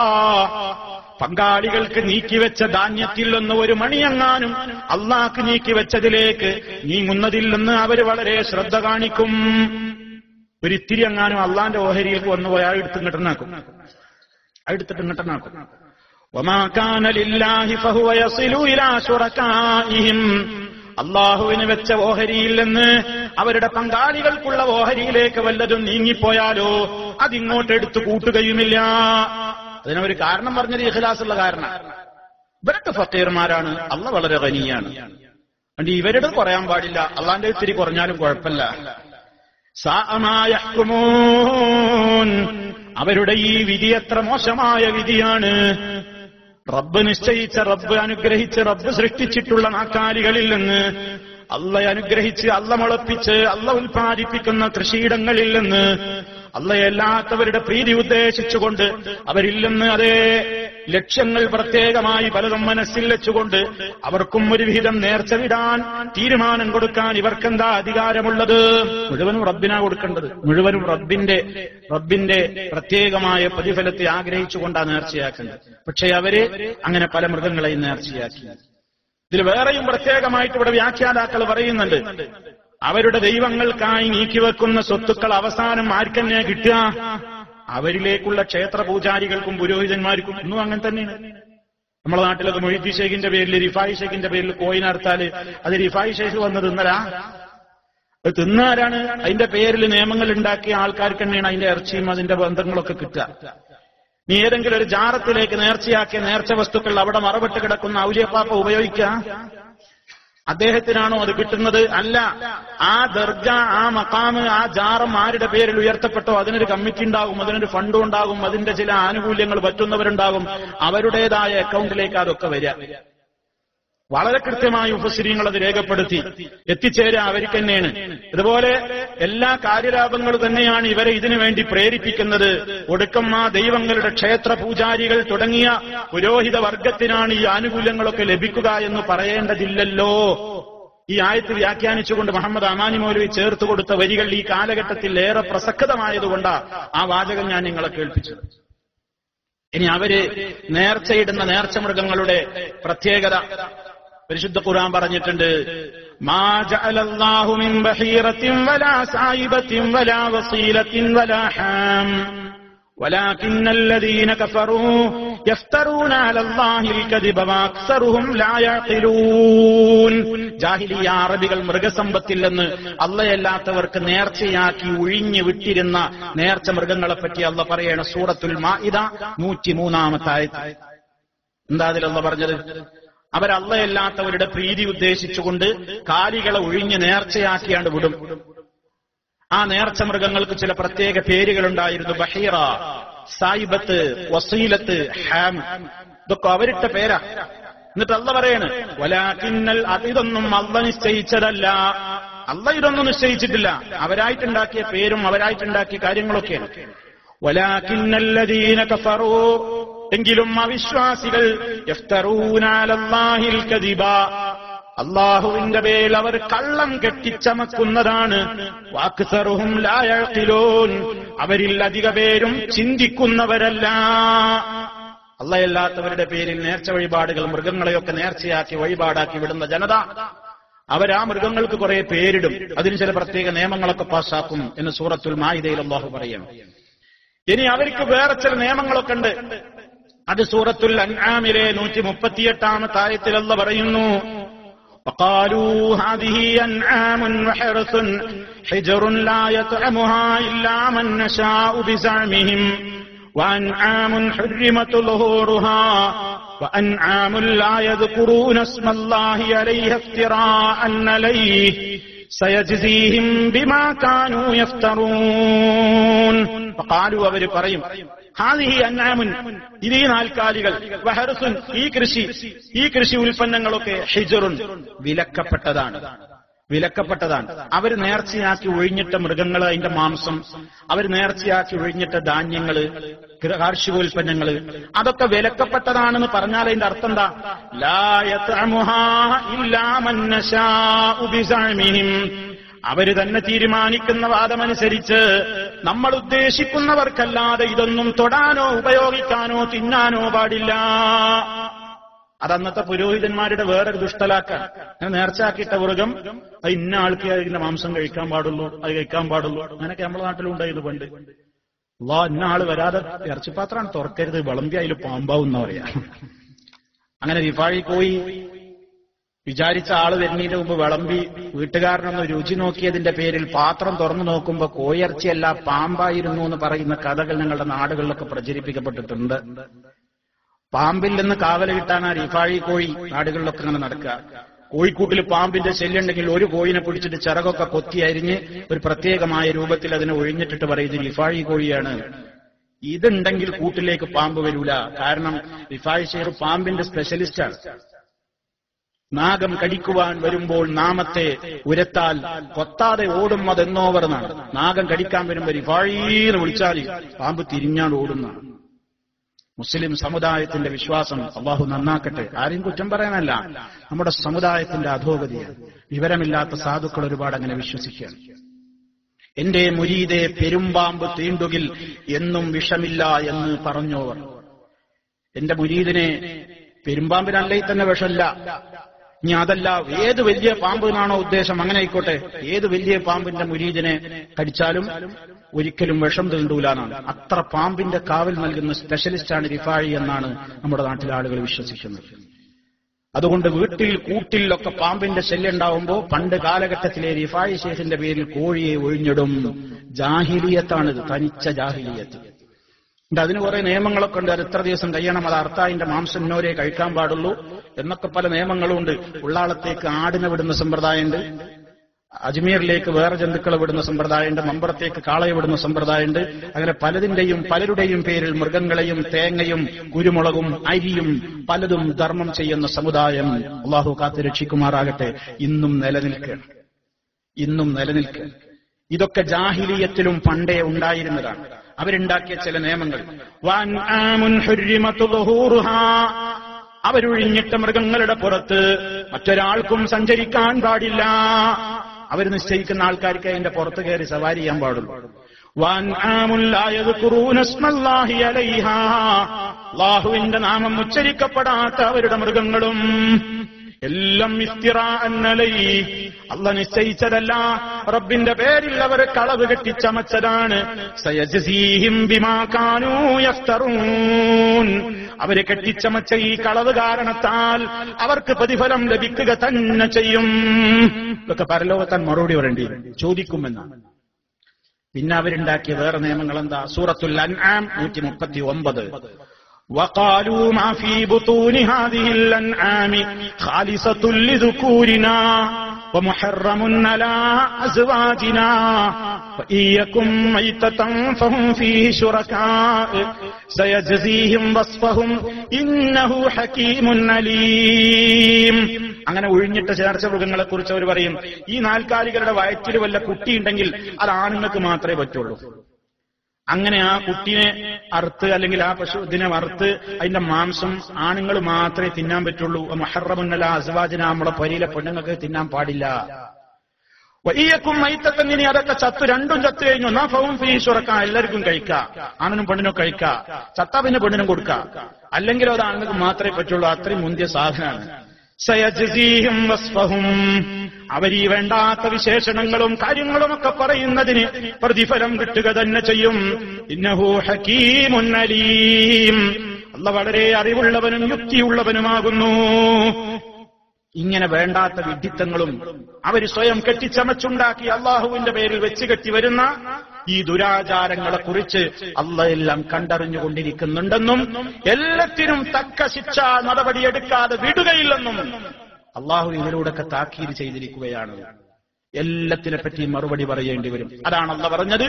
പങ്കാളികൾക്ക് നീക്കിവെച്ച ധാന്യത്തിൽ നിന്ന് ഒരു മണിയെങ്ങാനും അള്ളാഹ്ക്ക് നീക്കിവെച്ചതിലേക്ക് നീങ്ങുന്നതില്ലെന്ന് അവര് വളരെ ശ്രദ്ധ കാണിക്കും. ഒരിത്തിരി എങ്ങാനും അള്ളാന്റെ ഓഹരിയിലേക്ക് വന്നുപോയി എടുത്തിട്ട് ഇങ്ങോട്ടനാക്കും. വമാ കാന ലില്ലാഹി ഫഹുവ യസിലു ഇലാ ശുറകാഇഹിം, അള്ളാഹുവിന് വെച്ച ഓഹരിയിൽ നിന്ന് അവരുടെ പങ്കാളികൾക്കുള്ള ഓഹരിയിലേക്ക് വല്ലതും നീങ്ങിപ്പോയാലോ അതിങ്ങോട്ട് എടുത്തു കൂട്ടുകയുമില്ല. അതിനൊരു കാരണം പറഞ്ഞത് ഇഖ്ലാസുള്ള കാരണം. ഇവരൊക്കെ ഫക്കീർമാരാണ്, അള്ളാഹ് വളരെ ഗനിയാണ്. അതുകൊണ്ട് ഇവരോട് കുറയാൻ പാടില്ല, അള്ളാന്റെ ഇത്തിരി കുറഞ്ഞാലും കുഴപ്പമില്ല. സാഅ മാ യഹ്കുമൂൻ, അവരുടെ ഈ വിധി എത്ര മോശമായ വിധിയാണ്. റബ്ബ് നിശ്ചയിച്ച, റബ്ബ് അനുഗ്രഹിച്ച്, റബ്ബ് സൃഷ്ടിച്ചിട്ടുള്ള നാക്കാലികളിൽ നിന്ന്, അള്ളയെ അനുഗ്രഹിച്ച്, അള്ള മുളപ്പിച്ച്, അള്ള ഉൽപ്പാദിപ്പിക്കുന്ന കൃഷിയിടങ്ങളിൽ നിന്ന് അള്ളയല്ലാത്തവരുടെ പ്രീതി ഉദ്ദേശിച്ചുകൊണ്ട് അവരിൽ നിന്ന് അതേ ലക്ഷ്യങ്ങൾ പ്രത്യേകമായി പലതും മനസ്സിൽ വെച്ചുകൊണ്ട് അവർക്കും ഒരു വിഹിതം നേർച്ച വിടാൻ തീരുമാനം കൊടുക്കാൻ ഇവർക്കെന്താ അധികാരമുള്ളത്? മുഴുവനും റബ്ബിനാ കൊടുക്കേണ്ടത്, മുഴുവനും റബ്ബിന്റെ പ്രത്യേകമായ പ്രതിഫലത്തെ ആഗ്രഹിച്ചുകൊണ്ടാണ് നേർച്ചയാക്കേണ്ടത്. പക്ഷേ അവര് അങ്ങനെ പല മൃഗങ്ങളെയും നേർച്ചയാക്കി. ഇതിൽ വേറെയും പ്രത്യേകമായിട്ട് ഇവിടെ വ്യാഖ്യാതാക്കൾ പറയുന്നുണ്ട്, അവരുടെ ദൈവങ്ങൾക്കായി നീക്കിവെക്കുന്ന സ്വത്തുക്കൾ അവസാനം ആർക്കെന്നെ കിട്ടുക? അവരിലേക്കുള്ള ക്ഷേത്ര പൂജാരികൾക്കും പുരോഹിതന്മാർക്കും. ഇന്നും അങ്ങനെ തന്നെയാണ്. നമ്മുടെ നാട്ടിലൊക്കെ മൊയ്തി ഷേഖിന്റെ പേരിൽ, റിഫായി ഷേഖിന്റെ പേരിൽ കോയിൻ അർത്താല് അത് റിഫായി ഷേഖ് വന്ന് തിന്നരാ? അത് തിന്നാരാണ്? അതിന്റെ പേരിൽ നിയമങ്ങൾ ഉണ്ടാക്കിയ ആൾക്കാർക്ക് തന്നെയാണ് അതിന്റെ ഇറച്ചിയും അതിന്റെ ബന്ധങ്ങളൊക്കെ കിട്ടുക. നീ ഏതെങ്കിലും ഒരു ജാറത്തിലേക്ക് നേർച്ചയാക്കിയ നേർച്ച വസ്തുക്കൾ അവിടെ മറവിട്ട് കിടക്കുന്ന ഔലിയപ്പാപ്പ ഉപയോഗിക്കുക? അദ്ദേഹത്തിനാണോ അത് കിട്ടുന്നത്? അല്ല. ആ ദർജ, ആ മഖാമ്, ആ ജാറം ആരുടെ പേരിൽ ഉയർത്തപ്പെട്ടോ അതിനൊരു കമ്മിറ്റി ഉണ്ടാകും, അതിനൊരു ഫണ്ടും ഉണ്ടാകും, അതിന്റെ ചില ആനുകൂല്യങ്ങൾ പറ്റുന്നവരുണ്ടാകും. അവരുടേതായ അക്കൗണ്ടിലേക്ക് അതൊക്കെ വരിക. വളരെ കൃത്യമായി മുഫസ്സിരീങ്ങൾ അത് രേഖപ്പെടുത്തി. എത്തിച്ചേരുക അവർക്ക് തന്നെയാണ്. ഇതുപോലെ എല്ലാ കാര്യലാഭങ്ങളും തന്നെയാണ് ഇവരെ ഇതിനു വേണ്ടി പ്രേരിപ്പിക്കുന്നത്. ഒടുക്കം ആ ദൈവങ്ങളുടെ ക്ഷേത്ര പൂജാരികൾ തുടങ്ങിയ പുരോഹിത വർഗത്തിനാണ് ഈ ആനുകൂല്യങ്ങളൊക്കെ ലഭിക്കുക എന്ന് പറയേണ്ടതില്ലല്ലോ. ഈ ആയത്ത് വ്യാഖ്യാനിച്ചുകൊണ്ട് മുഹമ്മദ് അമാനി മൗലവി ചേർത്ത് കൊടുത്ത വരികൾ ഈ കാലഘട്ടത്തിൽ ഏറെ പ്രസക്തമായതുകൊണ്ടാണ് ആ വാചകം ഞാൻ നിങ്ങളെ കേൾപ്പിച്ചത്. ഇനി അവര് നേർച്ചയിടുന്ന നേർച്ച മൃഗങ്ങളുടെ പ്രത്യേകത പരിശുദ്ധ ഖുർആൻ പറഞ്ഞിട്ടുണ്ട്. മാ ജഅലല്ലാഹു മിൻ ബഹീറത്തിൻ വലാ സായിബത്തിൻ വലാ വസീലത്തിൻ വലാ ഹാം വലാകിന്നല്ലദീന കഫറൂ യഫ്തറൂന അലല്ലാഹിൽ കദിബ വഅക്സറുഹും ലാ യഖിലൂൻ. ജാഹിലിയ അറബികൾ മൃഗസമ്പത്തിൽ നിന്ന് അള്ളയല്ലാത്തവർക്ക് നേർച്ചയാക്കി ഒഴിഞ്ഞു വിട്ടിരുന്ന നേർച്ച മൃഗങ്ങളെ പറ്റി അള്ളാഹ് പറയണ സൂറത്തുൽ മാഇദ 103-ാമത്തെ ആയത്ത്. എന്താ അതിൽ അള്ളാഹ് പറഞ്ഞത്? അവരള്ളയല്ലാത്തവരുടെ പ്രീതി ഉദ്ദേശിച്ചുകൊണ്ട് കാലികളെ ഒഴിഞ്ഞ് നേർച്ചയാക്കിയാണ്ട് വിടും. ആ നേർച്ച മൃഗങ്ങൾക്ക് ചില പ്രത്യേക പേരുകളുണ്ടായിരുന്നു. ബഹീറ, സായിബത്ത്, വസീലത്ത്, ഹാം, ഇതൊക്കെ അവരിട്ട പേരാ. എന്നിട്ട് അള്ളാഹ് പറയാണ് വലാകിന്നൽ, ഇതൊന്നും അള്ളാഹ് നിശ്ചയിച്ചതല്ല. അള്ളാഹ് ഇതൊന്നും നിശ്ചയിച്ചിട്ടില്ല. അവരായിട്ടുണ്ടാക്കിയ പേരും അവരായിട്ടുണ്ടാക്കിയ കാര്യങ്ങളൊക്കെയാണ്. വലാകിന്നല്ലദീന കഫറൂ, എങ്കിലും അവിശ്വാസികൾ യഫ്തറൂന അലല്ലാഹിൽ കദിബ, അല്ലാഹുവിന്റെ പേരിൽ അവർ കള്ളം കെട്ടിച്ചമക്കുന്നതാണ്. വഅക്സറുഹും ലാ യഖിലൂൻ, അവരിൽ അധിക പേരും ചിന്തിക്കുന്നവരല്ല. അല്ലാഹയല്ലാത്തവരുടെ പേരിൽ നേർച്ച വഴിപാടുകൾ, മൃഗങ്ങളെയൊക്കെ നേർച്ചയാക്കി വഴിപാടാക്കി വിടുന്ന ജനത, അവരാ മൃഗങ്ങൾക്ക് കുറെ പേരിടും. അതിന് ചില പ്രത്യേക നിയമങ്ങളൊക്കെ പാസ്സാക്കും എന്ന് സൂറത്തുൽ മാഇദയിൽ അല്ലാഹു പറയും. ഇനി അവർക്ക് വേറെ ചില നിയമങ്ങളൊക്കെ ഉണ്ട്. അത് സൂറത്തുൽ അൻആമിലെ 138-ാമത്തെ ആയത്തിൽ അല്ലാഹു പറയുന്നു, വഖാലൂ ഹാദിഹി അൻആമുൻ വഹർസുൻ ഹിജ്റുൻ ലാ യത്അമുഹാ ഇല്ലാ മൻ നശാഉ ബിസഅമിഹിം വഅൻആമുൻ ഹുർരിമത് ളുഹൂറുഹാ വഅൻആമുൻ ലാ യദ്കുറൂന ഇസ്മല്ലാഹി അലൈഹി ഇഫ്തിറാഅൻ അലൈഹി സയജ്സീഹിം ബിമാ കാനൂ യഫ്തറൂൻ. ഖാലു, അവർ പറയും, ഹാദിഹി അൻആമുൻ, ഇത് ഈ നാൽക്കാലികൾ, വഹർസുൻ, ഈ കൃഷി ഉൽപ്പന്നങ്ങളൊക്കെ, ഹിജ്റുൻ, വിലക്കപ്പെട്ടതാണ്. അവർ നേർച്ചയാക്കി ഒഴിഞ്ഞിട്ട മൃഗങ്ങൾ, അതിന്റെ മാംസം, അവർ നേർച്ചയാക്കി ഒഴിഞ്ഞിട്ട ധാന്യങ്ങള്, കാർഷികോൽപ്പന്നങ്ങള്, അതൊക്കെ വിലക്കപ്പെട്ടതാണെന്ന് പറഞ്ഞാൽ അതിന്റെ അർത്ഥം എന്താ? ലാ യത്അമുഹാ ഇല്ലാ മൻ നശാഉ ബിസഅമിഹിം. അവര് തന്നെ തീരുമാനിക്കുന്ന വാദമനുസരിച്ച് നമ്മൾ ഉദ്ദേശിക്കുന്നവർക്കല്ലാതെ ഇതൊന്നും തൊടാനോ ഉപയോഗിക്കാനോ തിന്നാനോ പാടില്ല. അതന്നത്തെ പുരോഹിതന്മാരുടെ വേറൊരു ദുഷ്ടലാക്കാൻ. അങ്ങനെ നേർച്ചയാക്കിയിട്ട മൃഗം അത് ഇന്ന ആൾക്ക് അതിന്റെ മാംസം കഴിക്കാൻ പാടുള്ളൂ, അങ്ങനെയൊക്കെ നമ്മുടെ നാട്ടിലുണ്ടായിരുന്നു പണ്ട്. ഇന്ന ആള് വരാതെ ഇറച്ചിപ്പാത്രാണ് തുറക്കരുത്, വിളമ്പി അതിൽ പാമ്പാവും എന്നാ പറയാ. അങ്ങനെ റിഫാഴി പോയി വിചാരിച്ച ആള് വരുന്നതിന്റെ മുമ്പ് വിളമ്പി വീട്ടുകാരനൊന്ന് രുചി നോക്കിയതിന്റെ പേരിൽ പാത്രം തുറന്നു നോക്കുമ്പോ കോയിറച്ചിയല്ല പാമ്പായിരുന്നു എന്ന് പറയുന്ന കഥകൾ ഞങ്ങളുടെ നാടുകളിലൊക്കെ പ്രചരിപ്പിക്കപ്പെട്ടിട്ടുണ്ട്. പാമ്പിൽ നിന്ന് കാവല് കിട്ടാൻ ആ റിഫാഴി കോഴി നാടുകളിലൊക്കെ അങ്ങനെ നടക്കുക. കോഴിക്കൂട്ടിൽ പാമ്പിന്റെ ശല്യമുണ്ടെങ്കിൽ ഒരു കോഴിനെ പിടിച്ചിട്ട് ചിറകൊക്കെ കൊത്തി അരിഞ്ഞ് ഒരു പ്രത്യേകമായ രൂപത്തിൽ അതിനെ ഒഴിഞ്ഞിട്ടിട്ട് പറയും ഇത് റിഫാഴി കോഴിയാണ്. ഇതുണ്ടെങ്കിൽ കൂട്ടിലേക്ക് പാമ്പ് വരൂല. കാരണം റിഫാഴി ഷെയർ പാമ്പിന്റെ സ്പെഷ്യലിസ്റ്റാണ്. നാഗം കടിക്കുവാൻ വരുമ്പോൾ നാമത്തെ ഉരത്താൽ കൊത്താതെ ഓടും അതെന്നോവർന്നാണ്. നാഗം കടിക്കാൻ വരുമ്പോൾ റിഫാഴീന്ന് വിളിച്ചാൽ പാമ്പ് തിരിഞ്ഞാൽ ഓടുന്നതാണ് മുസ്ലിം സമുദായത്തിന്റെ വിശ്വാസം. അള്ളാഹു നന്നാക്കട്ടെ. ആരെയും കുറ്റം പറയാനല്ല, നമ്മുടെ സമുദായത്തിന്റെ അധോഗതിയാണ്. വിവരമില്ലാത്ത സാധുക്കൾ ഒരുപാട് അങ്ങനെ വിശ്വസിക്കുകയാണ്. എന്റെ മുരീദെ പെരുമ്പാമ്പ് തീണ്ടുകിൽ എന്നും വിഷമില്ല എന്ന് പറഞ്ഞോവർ. എന്റെ മുരീദിനെ പെരുമ്പാമ്പിനല്ലേ തന്നെ വിഷമില്ല. ഇനി അതല്ല, ഏത് വലിയ പാമ്പിനാണോ ഉദ്ദേശം അങ്ങനെ ആയിക്കോട്ടെ, ഏത് വലിയ പാമ്പിന്റെ മുരീദിനെ കടിച്ചാലും ഒരിക്കലും വിഷം തീണ്ടൂലാന്നാണ്. അത്ര പാമ്പിന്റെ കാവൽ നൽകുന്ന സ്പെഷ്യലിസ്റ്റാണ് റിഫാഴി എന്നാണ് നമ്മുടെ നാട്ടിലെ ആളുകൾ വിശ്വസിക്കുന്നത്. അതുകൊണ്ട് വീട്ടിൽ കൂട്ടിലൊക്കെ പാമ്പിന്റെ ശല്യം ഉണ്ടാവുമ്പോ പണ്ട് കാലഘട്ടത്തിലെ റിഫാഴി ഷേഖിന്റെ പേരിൽ കോഴിയെ ഒഴിഞ്ഞിടും. ജാഹിലിയത്താണിത്, തനിച്ച ജാഹിലിയത്ത്. അതിന് കുറെ നിയമങ്ങളൊക്കെ ഉണ്ട്. അത് ഇത്ര ദിവസം കഴിയണം, അത് അർത്തായിന്റെ മാംസം ഇന്നോരെ കഴിക്കാൻ പാടുള്ളൂ എന്നൊക്കെ പല നിയമങ്ങളും ഉണ്ട്. ഉള്ളാളത്തേക്ക് ആടിനെ വിടുന്ന സമ്പ്രദായമുണ്ട്, അജ്മീറിലേക്ക് വേറെ ജന്തുക്കളെ വിടുന്ന സമ്പ്രദായമുണ്ട്, മമ്പറത്തേക്ക് കാളയെ വിടുന്ന സമ്പ്രദായമുണ്ട്. അങ്ങനെ പലരുടെയും പേരിൽ മൃഗങ്ങളെയും തേങ്ങയും കുരുമുളകും അരിയും പലതും ധർമ്മം ചെയ്യുന്ന സമുദായം അള്ളാഹു കാത്ത് രക്ഷിക്കുമാറാകട്ടെ. ഇന്നും നിലനിൽക്കുക. ഇതൊക്കെ ജാഹിലിയത്തിലും പണ്ടേ ഉണ്ടായിരുന്നതാണ്. അവരുണ്ടാക്കിയ ചില നിയമങ്ങൾ. അവരൊഴിഞ്ഞിട്ട മൃഗങ്ങളുടെ പുറത്ത് മറ്റൊരാൾക്കും സഞ്ചരിക്കാൻ പാടില്ല. അവർ നിശ്ചയിക്കുന്ന ആൾക്കാർക്ക് അതിന്റെ പുറത്ത് കയറി സവാരി ചെയ്യാൻ പാടുള്ളൂ. അല്ലാഹുവിന്റെ നാമം ഉച്ചരിക്കപ്പെടാത്ത അവരുടെ മൃഗങ്ങളും എല്ലാം അല്ലാഹ് നിശ്ചയിച്ചതല്ല, റബ്ബിന്റെ പേരിൽ അവർ കളവ് കെട്ടിച്ചമച്ചതാണ്. സയജ്സീഹിം ബിമാ കാനൂ യഫ്തറൂൻ. അവര് കെട്ടിച്ചമച്ച ഈ കളവ് കാരണത്താൽ അവർക്ക് പ്രതിഫലം ലഭിക്കുക തന്നെ ചെയ്യും. ഇതൊക്കെ പരലോകത്താൻ മറുപടി പറയേണ്ടി ചോദിക്കുമെന്നാണ്. പിന്നെ അവരുണ്ടാക്കിയ വേറെ നിയമങ്ങൾ എന്താ? സൂറത്തുൽ അൻആം 139. وقالوا ما في بطون هذه الأنعام خالصة لذكورنا ومحرم على أزواجنا وإن يكن ميتة فهم فيه شركاء سيجزيهم وصفهم إنه حكيم عليم. അങ്ങനെ ഒഴിഞ്ഞിട്ട ചേർച്ച മൃഗങ്ങളെ കുറിച്ച് അവർ പറയും, ഈ നാൽക്കാലികളുടെ വയറ്റിൽ വല്ല കുട്ടിയുണ്ടെങ്കിൽ അത് ആണുങ്ങൾക്ക് മാത്രമേ പറ്റുള്ളൂ. അങ്ങനെ ആ കുട്ടിനെ അറുത്ത് അല്ലെങ്കിൽ ആ പശുദിനെ വറുത്ത് അതിന്റെ മാംസം ആണുങ്ങൾ മാത്രമേ തിന്നാൻ പറ്റുള്ളൂ. മുഹറമുന്നല അസ്വാജിന, നമ്മളെ പരിയിലെ പെണ്ണുങ്ങൾക്ക് തിന്നാൻ പാടില്ല. വയ്യക്കും മൈത്തത്തന്നിനി അതൊക്കെ രണ്ടും ചത്തു കഴിഞ്ഞു. എന്നാ ഫവും ഫീസുറക്കാം, എല്ലാവർക്കും കഴിക്കാം, ആണിനും പെണ്ണിനും കഴിക്കാം. ചത്താ പിന്നെ പെണ്ണിനും കൊടുക്കാം. അല്ലെങ്കിലും അത് ആണുങ്ങൾക്ക് മാത്രമേ പറ്റുള്ളൂ. അത്രയും മുന്തിയ സാധനമാണ്. സയജ്സീഹിം വസ്ഫഹും. അവരീ വേണ്ടാത്ത വിശേഷണങ്ങളും കാര്യങ്ങളുമൊക്കെ പറയുന്നതിന് പ്രതിഫലം കിട്ടുക തന്നെ ചെയ്യും. ഇന്നഹു ഹകീമുൻ അലീം. അല്ലാഹ് വളരെ അറിവുള്ളവനും യുക്തിയുള്ളവനുമാകുന്നു. ഇങ്ങനെ വേണ്ടാത്ത വിഡ്ഢിത്തങ്ങളും അവർ സ്വയം കെട്ടിച്ചമച്ചുണ്ടാക്കി അള്ളാഹുവിന്റെ പേരിൽ വെച്ച് കെട്ടി വരുന്ന ഈ ദുരാചാരങ്ങളെക്കുറിച്ച് അല്ലാഹ് എല്ലാം കണ്ടറിഞ്ഞുകൊണ്ടിരിക്കുന്നുണ്ടെന്നും എല്ലാത്തിനും തക്ക ശിക്ഷാ നടപടിയെടുക്കാതെ വിടുകയില്ലെന്നും അള്ളാഹു ഇതിലൂടെയൊക്കെ താക്കീത് ചെയ്തിരിക്കുകയാണ്. എല്ലാത്തിനെ പറ്റി മറുപടി പറയേണ്ടി വരും. അതാണ് അല്ലാഹു പറഞ്ഞത്,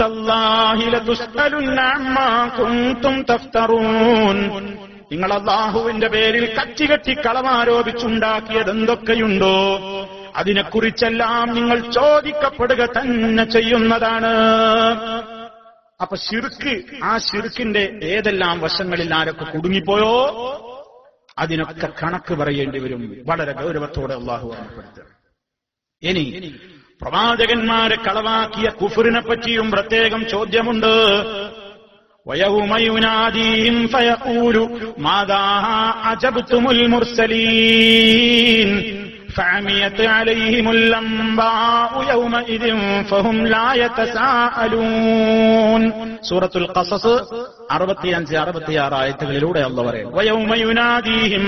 തല്ലാഹി ലതുസ്അലുന്ന അമ്മാ കുൻതും തഫ്തറൂൻ. നിങ്ങൾ അല്ലാഹുവിന്റെ പേരിൽ കച്ചി കളമാരോപിച്ചുണ്ടാക്കിയത് എന്തൊക്കെയുണ്ടോ അതിനെക്കുറിച്ചെല്ലാം നിങ്ങൾ ചോദിക്കപ്പെടുക തന്നെ ചെയ്യുന്നതാണ്. അപ്പൊ ശിർക്ക്, ആ ശിർക്കിന്റെ ഏതെല്ലാം വശങ്ങളിൽ ആരൊക്കെ കുടുങ്ങിപ്പോയോ അതിനൊക്കെ കണക്ക് പറയേണ്ടി വരും. വളരെ ഗൗരവത്തോടെ അല്ലാഹു ഓർമ്മപ്പെടുത്തുക. ഇനി പ്രവാചകന്മാരെ കളവാക്കിയ കുഫറിനെ പറ്റിയും പ്രത്യേകം ചോദ്യമുണ്ട്. വയൗമ യുനാദീഹിം ഫയഖൂലു മാദാ അജബ്തുമുൽ മുർസലീൻ ഫഅമിയത് അലൈഹിമുൽ അംബാഉ യൗമഇദിൻ ഫഹും ലാ യതസാഅലൂൻ. സൂറത്തുൽ ഖസസ് 65-66 ആയത്തുകളിലൂടെ അല്ലാഹു പറയുന്നു, വയൗമ യുനാദീഹിം,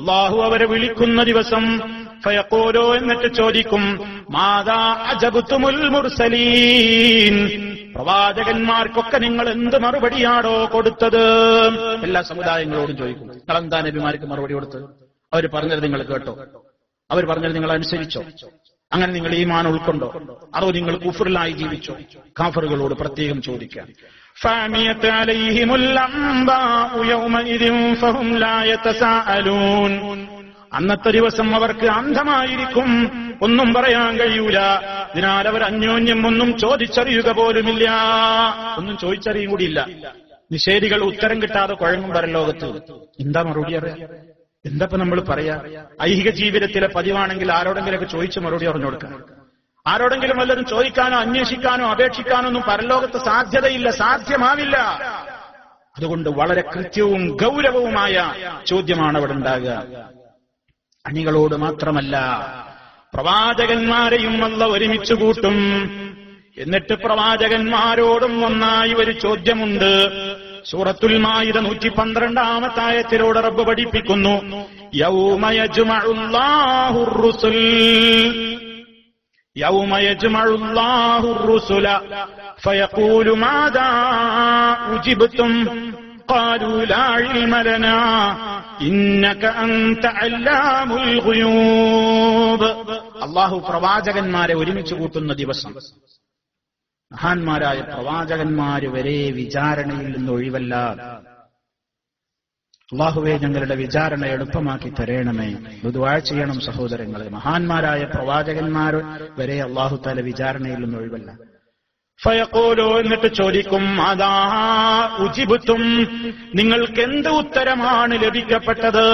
അല്ലാഹു അവരെ വിളിക്കുന്ന ദിവസം, ഫയഖൂലു, എന്നിട്ട് ചോദിക്കും, മാദാ അജബ്തുമുൽ മുർസലീൻ, പ്രവാചകന്മാർക്കൊക്കെ നിങ്ങൾ എന്ത് മറുപടിയാണോ കൊടുത്തത്? എല്ലാ സമുദായങ്ങളോടും ചോദിക്കും, നിങ്ങൾ എന്താ നബിമാർക്ക് മറുപടി കൊടുത്തത്? അവർ പറഞ്ഞത് നിങ്ങൾ കേട്ടോ? അവർ പറഞ്ഞത് നിങ്ങൾ അനുസരിച്ചോ? അങ്ങനെ നിങ്ങൾ ഈമാൻ ഉൾക്കൊണ്ടോ? അതോ നിങ്ങൾ കുഫറിലായി ജീവിച്ചോ? കാഫറുകളോട് പ്രത്യേകം ചോദിക്കാം. ഫഅമിയത് അലൈഹിമുൽ അംബാഉ യൗമഇദിൻ ഫഹും ലാ യതസാഅലൂൻ. അന്നത്തെ ദിവസം അവർക്ക് അന്ധമായിരിക്കും, ഒന്നും പറയാൻ കഴിയൂല. അതിനാൽ അവർ അന്യോന്യം ഒന്നും ചോദിച്ചറിയുക പോലുമില്ല, ഒന്നും ചോദിച്ചറിയും കൂടിയില്ല. നിഷേധികൾ ഉത്തരം കിട്ടാതെ കുഴങ്ങും പരലോകത്ത്. എന്താ മറുപടി അറിയാം? എന്താ നമ്മൾ പറയാ? ഐഹിക ജീവിതത്തിലെ പതിവാണെങ്കിൽ ആരോടെങ്കിലൊക്കെ ചോദിച്ച് മറുപടി പറഞ്ഞു കൊടുക്കാം. ആരോടെങ്കിലും വല്ലതും ചോദിക്കാനോ അന്വേഷിക്കാനോ അപേക്ഷിക്കാനോ ഒന്നും പരലോകത്ത് സാധ്യതയില്ല, സാധ്യമാവില്ല. അതുകൊണ്ട് വളരെ കൃത്യവും ഗൗരവവുമായ ചോദ്യമാണ് അവിടെ ഉണ്ടാകുക. അണികളോട് മാത്രമല്ല, പ്രവാചകന്മാരെയും അല്ലാഹു ഒരുമിച്ച് കൂട്ടും. എന്നിട്ട് പ്രവാചകന്മാരോടും ഒന്നായി ഒരു ചോദ്യമുണ്ട്. സൂറത്തുൽ മാഇദ 112 ആയത്തിലൂടെ റബ്ബ് പഠിപ്പിക്കുന്നു, യൗമ യജ്മഉല്ലാഹുർ റുസുൽ, യൗമ യജ്മഉല്ലാഹുർ റുസുല ഫയഖൂലു മാദാ ഉജിബ്തും ഖാലൂ ലാ ഇൽമ ലനാ ഇന്നക അൻത അല്ലാമുൽ ഗുയൂബ്. അല്ലാഹു പ്രവാചകന്മാരെ ഒരുമിച്ച് കൂട്ടുന്ന ദിവസം, മഹാന്മാരായ പ്രവാചകന്മാര് വരെ വിചാരണയിൽ നിന്ന് ഒഴിവല്ല. അല്ലാഹുവേ, ഞങ്ങളുടെ വിചാരണ എളുപ്പമാക്കി തരണമേ. ദുആ ചെയ്യണം സഹോദരങ്ങളെ. മഹാന്മാരായ പ്രവാചകന്മാർ വരെ അല്ലാഹു തആല വിചാരണയിൽ നിന്ന് ഒഴിവല്ല. ഫയഖൂലു, എന്നിട്ട് ചോദിക്കും, അദാ ഉജിബ്തും, നിങ്ങൾക്ക് എന്ത് ഉത്തരമാണ് ലഭിക്കപ്പെട്ടത്?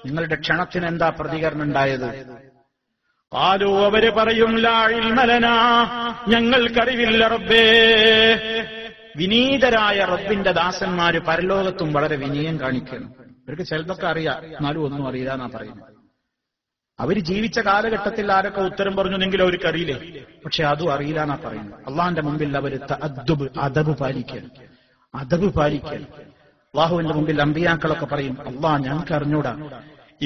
നിങ്ങളുടെ ക്ഷണത്തിന് എന്താ പ്രതികരണം ഉണ്ടായത്? ഖാലൂ, അവര് പറയും, ലാ ഇൽമ ലനാ, ഞങ്ങൾക്കറിവില്ല റബ്ബേ. വിനീതരായ റബ്ബിന്റെ ദാസന്മാര് പരലോകത്തും വളരെ വിനയം കാണിക്കണം. അവർക്ക് ചിലതൊക്കെ അറിയാം, എന്നാലും ഒന്നും അറിയില്ല എന്നാ പറയുന്നത്. അവര് ജീവിച്ച കാലഘട്ടത്തിൽ ആരൊക്കെ ഉത്തരം പറഞ്ഞെങ്കിൽ അവർക്ക് അറിയില്ലേ, പക്ഷെ അതും അറിയില്ല എന്നാ പറയുന്നത്. അള്ളാഹിന്റെ മുമ്പിൽ അവർ അദബ് പാലിക്കൽ, അദബ് പാലിക്കൽ. അള്ളാഹുവിന്റെ മുമ്പിൽ അമ്പിയാക്കളൊക്കെ പറയും, അള്ളാഹ് ഞങ്ങൾക്ക് അറിഞ്ഞൂടാ.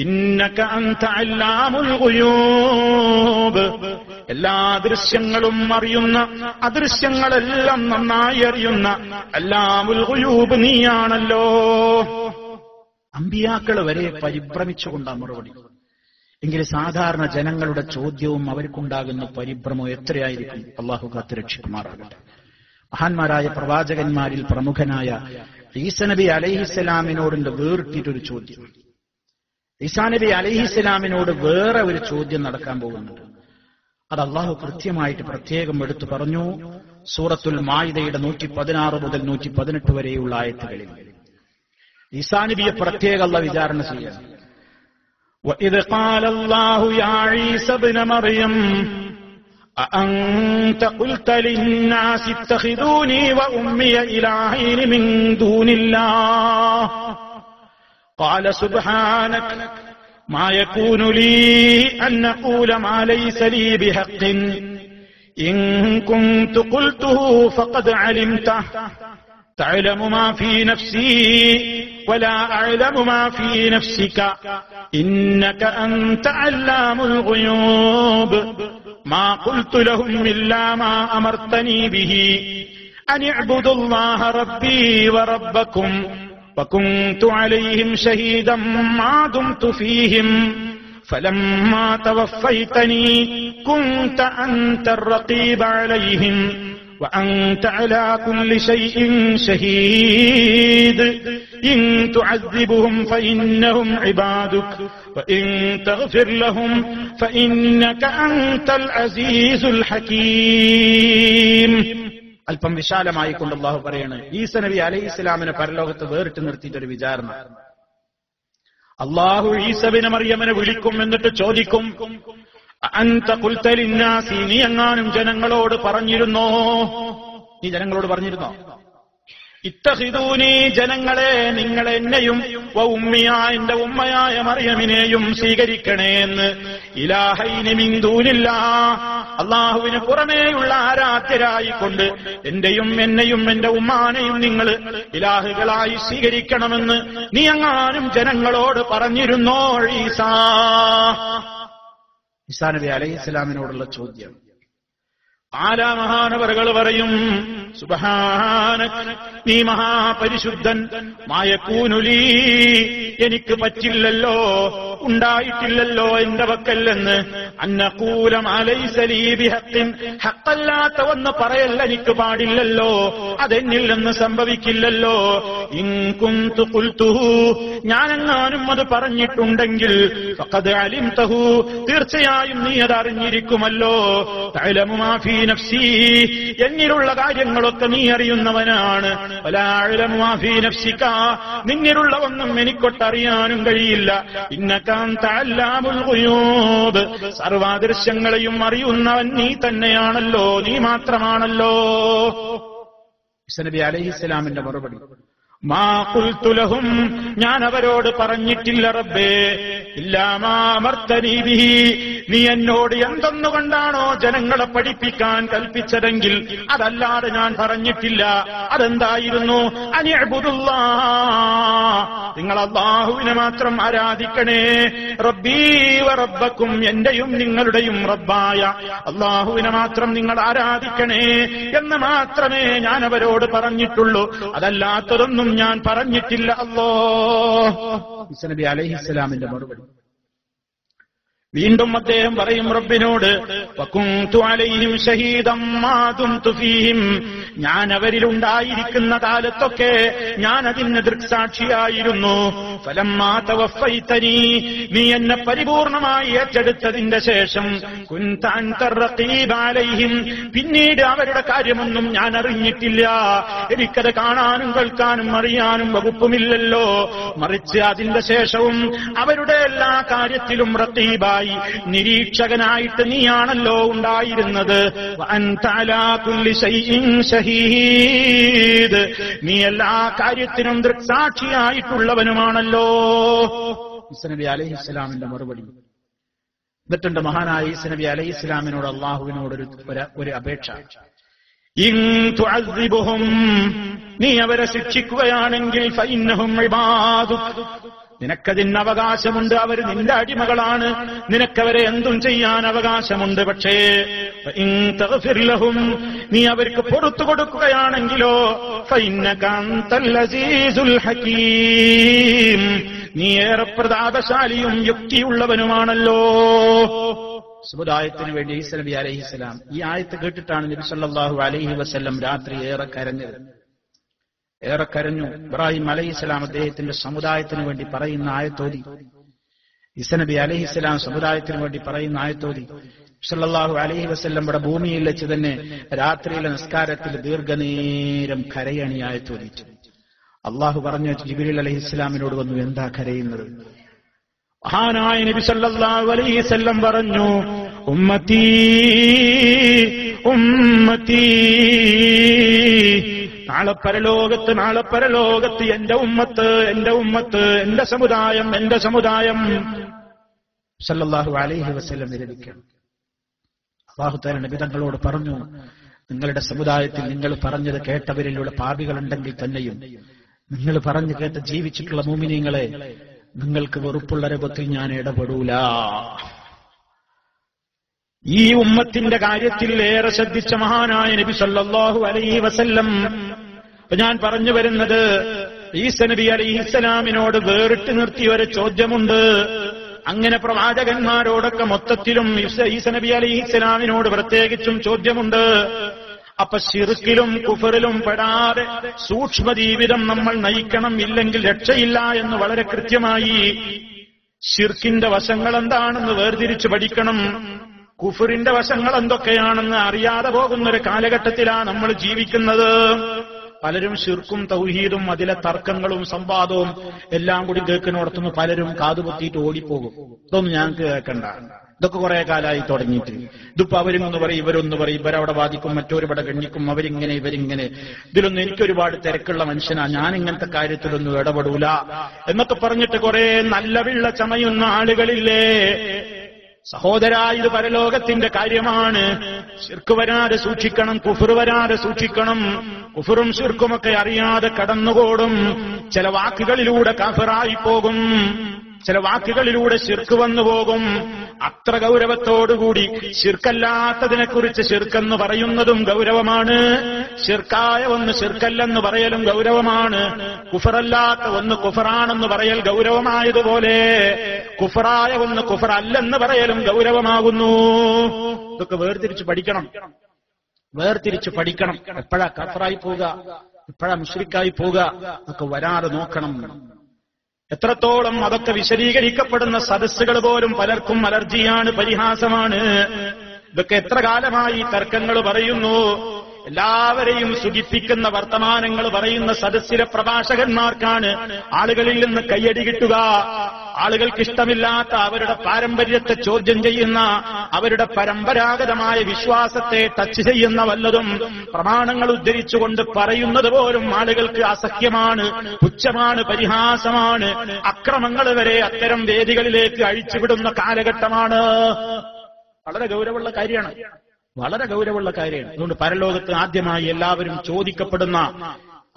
ഇന്നക അൻത അല്ലാമുൽ ഗുയൂബ്, എല്ലാ ദൃശ്യങ്ങളും അറിയുന്ന, അദൃശ്യങ്ങളെല്ലാം നന്നായി അറിയുന്ന അല്ലാമുൽ ഗുയൂബ് നീയാണല്ലോ. അമ്പിയാക്കൾ വരെ പരിഭ്രമിച്ചുകൊണ്ടാ മറുപടി. എങ്കിൽ സാധാരണ ജനങ്ങളുടെ ചോദ്യവും അവർക്കുണ്ടാകുന്ന പരിഭ്രമവും എത്രയായിരിക്കും? അള്ളാഹു കാത്തുരക്ഷിക്കുമാറാകട്ടെ. മഹാന്മാരായ പ്രവാചകന്മാരിൽ പ്രമുഖനായ ഈസാ നബി അലൈഹിസ്സലാമിനോടുണ്ട് വേറിട്ടൊരു ചോദ്യം. ഈസാ നബി അലൈഹിസ്സലാമിനോട് വേറെ ഒരു ചോദ്യം നടക്കാൻ പോകുന്നുണ്ട്. അത് അള്ളാഹു കൃത്യമായിട്ട് പ്രത്യേകം എടുത്തു പറഞ്ഞു. സൂറത്തുൽ മാഇദയുടെ 116 മുതൽ 118 വരെയുള്ള ആയത്തുകളിൽ ഈസാ നബിയെ പ്രത്യേക അല്ലാഹു വിചാരണ ചെയ്യാൻ. وَإِذْ قَالَ اللَّهُ يَا عِيسَى ابْنَ مَرْيَمَ أَأَنْتَ قُلْتَ لِلنَّاسِ اتَّخِذُونِي وَأُمِّيَ إِلَٰهَيْنِ مِن دُونِ اللَّهِ قَالَ سُبْحَانَكَ مَا يَكُونُ لِي أَنْ أَقُولَ مَا لَيْسَ لِي بِحَقٍّ إِن كُنتُ قُلْتُهُ فَقَدْ عَلِمْتَهُ تَعْلَمُ مَا فِي نَفْسِي وَلَا أَعْلَمُ مَا فِي نَفْسِكَ إِنَّكَ أَنْتَ عَلَّامُ الْغُيُوبِ مَا قُلْتُ لَهُمْ إِلَّا مَا أَمَرْتَنِي بِهِ أَنِ اعْبُدُوا اللَّهَ رَبِّي وَرَبَّكُمْ وَكُنْتُ عَلَيْهِمْ شَهِيدًا مَا دُمْتُ فِيهِمْ ഫലമ്മാ തവഫൈതനി കുൻത അൻത റഖീബ അലൈഹിം وأنت على كل شيء شهيد إن تعذبهم فإنهم عبادك وإن تغفر لهم فإنك أنت العزيز الحكيم. അല്പം വിശാലമായിക്കൊണ്ട് അല്ലാഹു പറയാണ്, ഈസാ നബി അലൈഹിസ്സലാമിനെ പരലോകത്ത് വേറിട്ട് നിർത്തിയിട്ടൊരു വിചാരണ. അല്ലാഹു ഈസാ ഇബ്നു മറിയമിനെ വിളിക്കും, എന്നിട്ട് ചോദിക്കും, അൻത ഖുൽത ലിന്നാസി, നീ എങ്ങാനും ജനങ്ങളോട് പറഞ്ഞിരുന്നോ? നീ ജനങ്ങളോട് പറഞ്ഞിരുന്നോ? ഇത്തഖിദൂനി, ജനങ്ങളെ നിങ്ങൾ എന്നെയും വ ഉമ്മിയ, എന്റെ ഉമ്മയായ മറിയമിനെയും സ്വീകരിക്കണേ എന്ന്, ഇലാഹൈനി മിൻ ദൂനില്ലാഹ്, അല്ലാഹുവിന് പുറമേയുള്ള ആരാധ്യരായിക്കൊണ്ട് എന്റെയും എന്നെയും എന്റെ ഉമ്മാനെയും നിങ്ങൾ ഇലാഹുകളായി സ്വീകരിക്കണമെന്ന് നീ എങ്ങാനും ജനങ്ങളോട് പറഞ്ഞിരുന്നോ ഈസാ? ഈസാ നബി അലൈഹിസ്സലാമിനോടുള്ള ചോദ്യം. ആലാ മഹാനവറുകൾ പറയും, സുബ്ഹാനക, നീ മഹാപരിശുദ്ധൻ, മായകൂനുലീ, എനിക്ക് പറ്റില്ലല്ലോ, ഉണ്ടായിട്ടില്ലല്ലോ എന്റെ വക്കല്ലെന്ന്, അന്നഖൂല മാ ലൈസ ലീ ബിഹഖിൻ, ഹഖല്ലാത്ത ഒന്ന് പറയല്ല എനിക്ക് പാടില്ലല്ലോ, അതെന്നിൽ നിന്ന് സംഭവിക്കില്ലല്ലോ. ഇൻ കുന്തു ഖുൽതുഹു, ഞാനെങ്ങാനും അത് പറഞ്ഞിട്ടുണ്ടെങ്കിൽ, ഫഖദ് അലിംതഹു, തീർച്ചയായും നീ അത് അറിഞ്ഞിരിക്കുമല്ലോ. തഅലമു മാ ഫീ നഫ്സി, എന്നിലുള്ള കാര്യങ്ങളൊക്കെ നീ അറിയുന്നവനാണ്. വലാ അഅലമു മാ ഫീ നഫ്സിക, നിന്നിലുള്ള ഒന്നും എനിക്കൊട്ടറിയാനും കഴിയില്ല. ഇന്നക അൻത അല്ലാമുൽ ഗുയൂബ്, സർവ്വദൃശ്യങ്ങളെയും അറിയുന്നവൻ നീ തന്നെയാണല്ലോ, നീ മാത്രമാണല്ലോ. ഈസാ നബി അലൈഹിസ്സലാമിന്റെ മറുപടി, മാ ഖുൽതു ലഹും, ഞാൻ അവരോട് പറഞ്ഞിട്ടില്ല റബ്ബേ, ഇല്ലാ മാ അമർതനീ ബിഹി, നീ എന്നോട് എന്തൊന്നുകൊണ്ടാണോ ജനങ്ങളെ പഠിപ്പിക്കാൻ കൽപ്പിച്ചതെങ്കിൽ അതല്ലാതെ ഞാൻ പറഞ്ഞിട്ടില്ല. അതെന്തായിരുന്നു? അനിഅ്ബുദുല്ലാഹ്, നിങ്ങൾ അല്ലാഹുവിനെ മാത്രം ആരാധിക്കണേ. റബ്ബീ വ റബ്ബക്കും, എന്റെയും നിങ്ങളുടെയും റബ്ബായ അല്ലാഹുവിനെ മാത്രം നിങ്ങൾ ആരാധിക്കണേ എന്ന് മാത്രമേ ഞാൻ അവരോട് പറഞ്ഞിട്ടുള്ളൂ. അതല്ലാത്തതൊന്നും ഞാൻ പറഞ്ഞിട്ടില്ല. ഈസാ നബി അലൈഹിസ്സലാമിന്റെ മറുപടി. വീണ്ടും അദ്ദേഹം പറയും റബ്ബിനോട്, വകുന്തു അലൈഹിം ഷഹീദം മാ ദുംതു ഫീഹിം, ഞാൻ അവരിലുണ്ടായിരിക്കുന്ന കാലത്തൊക്കെ ഞാൻ അതിന് ദൃക്സാക്ഷിയായിരുന്നു. ഫലമ്മാ തവഫൈതനി, നീ എന്നെ പരിപൂർണമായി ഏറ്റെടുത്തതിന്റെ ശേഷം, കുൻത അൻത റഖീബ അലൈഹിം, പിന്നീട് അവരുടെ കാര്യമൊന്നും ഞാൻ അറിഞ്ഞിട്ടില്ല, എനിക്കത് കാണാനും കേൾക്കാനും അറിയാനും വകുപ്പുമില്ലല്ലോ. മറിച്ച് അതിന്റെ ശേഷവും അവരുടെ എല്ലാ കാര്യത്തിലും റഖീബായി, നിരീക്ഷകനായിട്ട് നീയാണല്ലോ ഉണ്ടായിരുന്നത്. വഅൻത അലാ കുല്ലി ശൈഇൻ ഷഹീദ്, നീ എല്ലാ കാര്യത്തിനും ദൃക്സാക്ഷിയായിട്ടുള്ളവനുമാണല്ലോ. ഈസാ നബി അലൈഹിസ്സലാമിന്റെ മറുപടി. എന്നിട്ടുണ്ട് മഹാനായ ഈസാ നബി അലൈഹിസ്സലാമിനോട് അല്ലാഹുവിനോട് ഒരു അപേക്ഷ. ഇൻ തുഅസ്സിബുഹും, നീ അവരെ ശിക്ഷിക്കുകയാണെങ്കിൽ, ഫഇന്നഹും ഇബാദുക, നിനക്കതിന് അവകാശമുണ്ട്, അവർ നിന്റെ അടിമകളാണ്, നിനക്കവരെ എന്തും ചെയ്യാൻ അവകാശമുണ്ട്. പക്ഷേ ഇൻ തഗ്ഫിർ ലഹും, നീ അവർക്ക് പുറത്തു കൊടുക്കുകയാണെങ്കിലോ, ഫഇന്നക അൻതൽ അസീസുൽ ഹകീം, നീ ഏറെ പ്രതാപശാലിയും യുക്തിയുള്ളവനുമാണല്ലോ. സമുദായത്തിന് വേണ്ടി ഈസാ നബി അലൈഹിസ്സലാം ഈ ആയത്ത് കേട്ടിട്ടാണ് നബി സല്ലല്ലാഹു അലൈഹി വസല്ലം രാത്രി ഏറെ കരഞ്ഞത്. ഏറെ കരഞ്ഞു. ഇബ്രാഹിം അലൈഹിസ്സലാം അദ്ദേഹത്തിന്റെ സമുദായത്തിന് വേണ്ടി പറയുന്ന ആയത്തോതി, ഈസാ നബി അലൈഹിസ്സലാം സമുദായത്തിന് വേണ്ടി പറയുന്ന ആയത്തോതി, സല്ലല്ലാഹു അലൈഹി വസല്ലം ഇവിടെ ഭൂമിയിൽ വെച്ച് തന്നെ രാത്രിയിലെ നിസ്കാരത്തിൽ ദീർഘനേരം കരയണി ആയത്തോതി. അള്ളാഹു പറഞ്ഞു, ജിബ്രീൽ അലൈഹിസ്സലാമിനോട് വന്നു, എന്താ കരയുന്നത്? മഹാനായ നബി സല്ലല്ലാഹു അലൈഹി വസല്ലം പറഞ്ഞു, ഉമ്മത്തി ഉമ്മത്തി, നാളെ പരലോകത്ത് എന്റെ ഉമ്മത്ത്, എന്റെ സമുദായം, എന്റെ സമുദായം. സല്ലല്ലാഹു അലൈഹി വസല്ലം നിരദിക്കണം. അല്ലാഹു തആല നബി തങ്ങളോട് പറഞ്ഞു, നിങ്ങളുടെ സമുദായത്തിൽ നിങ്ങൾ പറഞ്ഞത് കേട്ടവരിലുള്ള പാപികളുണ്ടെങ്കിൽ തന്നെയും നിങ്ങൾ പറഞ്ഞു കേട്ട് ജീവിച്ചിട്ടുള്ള മുഅ്മിനീങ്ങളെ നിങ്ങൾക്ക് വെറുപ്പുള്ള രൂപത്തിൽ ഞാൻ ഇടപെടൂല. ഈ ഉമ്മത്തിന്റെ കാര്യത്തിൽ ഏറെ ശ്രദ്ധിച്ച മഹാനായ നബി സല്ലല്ലാഹു അലൈഹി വസല്ലം, ഞാൻ പറഞ്ഞു വരുന്നത് ഈസാ നബി അലൈഹിസ്സലാമിനോട് വേറിട്ട് നിർത്തിയ ഒരു ചോദ്യമുണ്ട്. അങ്ങനെ പ്രവാചകന്മാരോടൊക്കെ മൊത്തത്തിലും ഈസ നബി അലൈഹിസ്സലാമിനോട് പ്രത്യേകിച്ചും ചോദ്യമുണ്ട്. അപ്പൊ ശിർക്കിലും കുഫറിലും പെടാതെ സൂക്ഷ്മ ജീവിതം നമ്മൾ നയിക്കണം, ഇല്ലെങ്കിൽ രക്ഷയില്ല എന്ന് വളരെ കൃത്യമായി ശിർക്കിന്റെ വശങ്ങൾ എന്താണെന്ന് വേർതിരിച്ചു പഠിക്കണം. കുഫറിന്റെ വശങ്ങൾ എന്തൊക്കെയാണെന്ന് അറിയാതെ പോകുന്നൊരു കാലഘട്ടത്തിലാണ് നമ്മൾ ജീവിക്കുന്നത്. പലരും ശിർക്കും തൗഹീദും അതിലെ തർക്കങ്ങളും സംവാദവും എല്ലാം കൂടി കേൾക്കുന്നിടത്തുനിന്ന് പലരും കാതുപൊത്തിയിട്ട് ഓടിപ്പോകും. ഇതൊന്നും ഞങ്ങൾക്ക് കേൾക്കണ്ട, ഇതൊക്കെ കുറെ കാലമായി തുടങ്ങിയിട്ട്. ഇതിപ്പോ അവരിങ്ങൊന്ന് പറയും, ഇവരൊന്ന് പറയും, ഇവരവിടെ വാദിക്കും, മറ്റൊരുവിടെ ഗണ്ണിക്കും, അവരിങ്ങനെ ഇവരിങ്ങനെ. ഇതിലൊന്നും എനിക്കൊരുപാട് തിരക്കുള്ള മനുഷ്യനാ, ഞാൻ ഇങ്ങനത്തെ കാര്യത്തിലൊന്നും ഇടപെടൂല എന്നൊക്കെ പറഞ്ഞിട്ട് കുറെ നല്ല വിള്ള ചമയുന്ന ആളുകളില്ലേ. സഹോദരാ, ഇത് പരലോകത്തിന്റെ കാര്യമാണ്. ശിർക്ക് വരാതെ സൂക്ഷിക്കണം, കുഫർ വരാതെ സൂക്ഷിക്കണം. കുഫറും ശിർക്കുമൊക്കെ അറിയാതെ കടന്നുകൂടും. ചില വാക്കുകളിലൂടെ കാഫിറായി പോകും, ചില വാക്കുകളിലൂടെ ശിർക്ക് വന്നു പോകും. അത്ര ഗൗരവത്തോടുകൂടി ശിർക്കല്ലാത്തതിനെക്കുറിച്ച് ശിർക്കെന്ന് പറയുന്നതും ഗൗരവമാണ്, ശിർക്കായ ഒന്ന് ശിർക്കല്ലെന്ന് പറയലും ഗൗരവമാണ്. കുഫറല്ലാത്ത ഒന്ന് കുഫറാണെന്ന് പറയൽ ഗൗരവമായതുപോലെ കുഫറായ ഒന്ന് കുഫറല്ലെന്ന് പറയലും ഗൗരവമാകുന്നു. ഇതൊക്കെ വേർതിരിച്ച് പഠിക്കണം, വേർതിരിച്ച് പഠിക്കണം. എപ്പോഴാ കഫറായി പോവുക, എപ്പോഴാ മുശ്രിക്കായി പോവുക ഒക്കെ വരാതെ നോക്കണം. എത്രത്തോളം അതൊക്കെ വിശദീകരിക്കപ്പെടുന്ന സദസ്സുകൾ പോലും പലർക്കും അലർജിയാണ്, പരിഹാസമാണ്. ഇതൊക്കെ എത്ര കാലമായി തർക്കങ്ങൾ പറയുന്നു. എല്ലാവരെയും സുഖിപ്പിക്കുന്ന വർത്തമാനങ്ങൾ പറയുന്ന സദസ്സിലെ പ്രഭാഷകന്മാർക്കാണ് ആളുകളിൽ നിന്ന് കയ്യടി കിട്ടുക. ആളുകൾക്ക് ഇഷ്ടമില്ലാത്ത അവരുടെ പാരമ്പര്യത്തെ ചോദ്യം ചെയ്യുന്ന, അവരുടെ പരമ്പരാഗതമായ വിശ്വാസത്തെ ടച്ച് ചെയ്യുന്ന വല്ലതും പ്രമാണങ്ങൾ ഉദ്ധരിച്ചുകൊണ്ട് പറയുന്നത് പോലും ആളുകൾക്ക് അസഹ്യമാണ്, പുച്ഛമാണ്, പരിഹാസമാണ്. അക്രമങ്ങൾ വരെ അത്തരം വേദികളിലേക്ക് അഴിച്ചുവിടുന്ന കാലഘട്ടമാണ്. വളരെ ഗൗരവമുള്ള കാര്യമാണ്, വളരെ ഗൗരവമുള്ള കാര്യമാണ്. അതുകൊണ്ട് പരലോകത്ത് ആദ്യമായി എല്ലാവരും ചോദിക്കപ്പെടുന്ന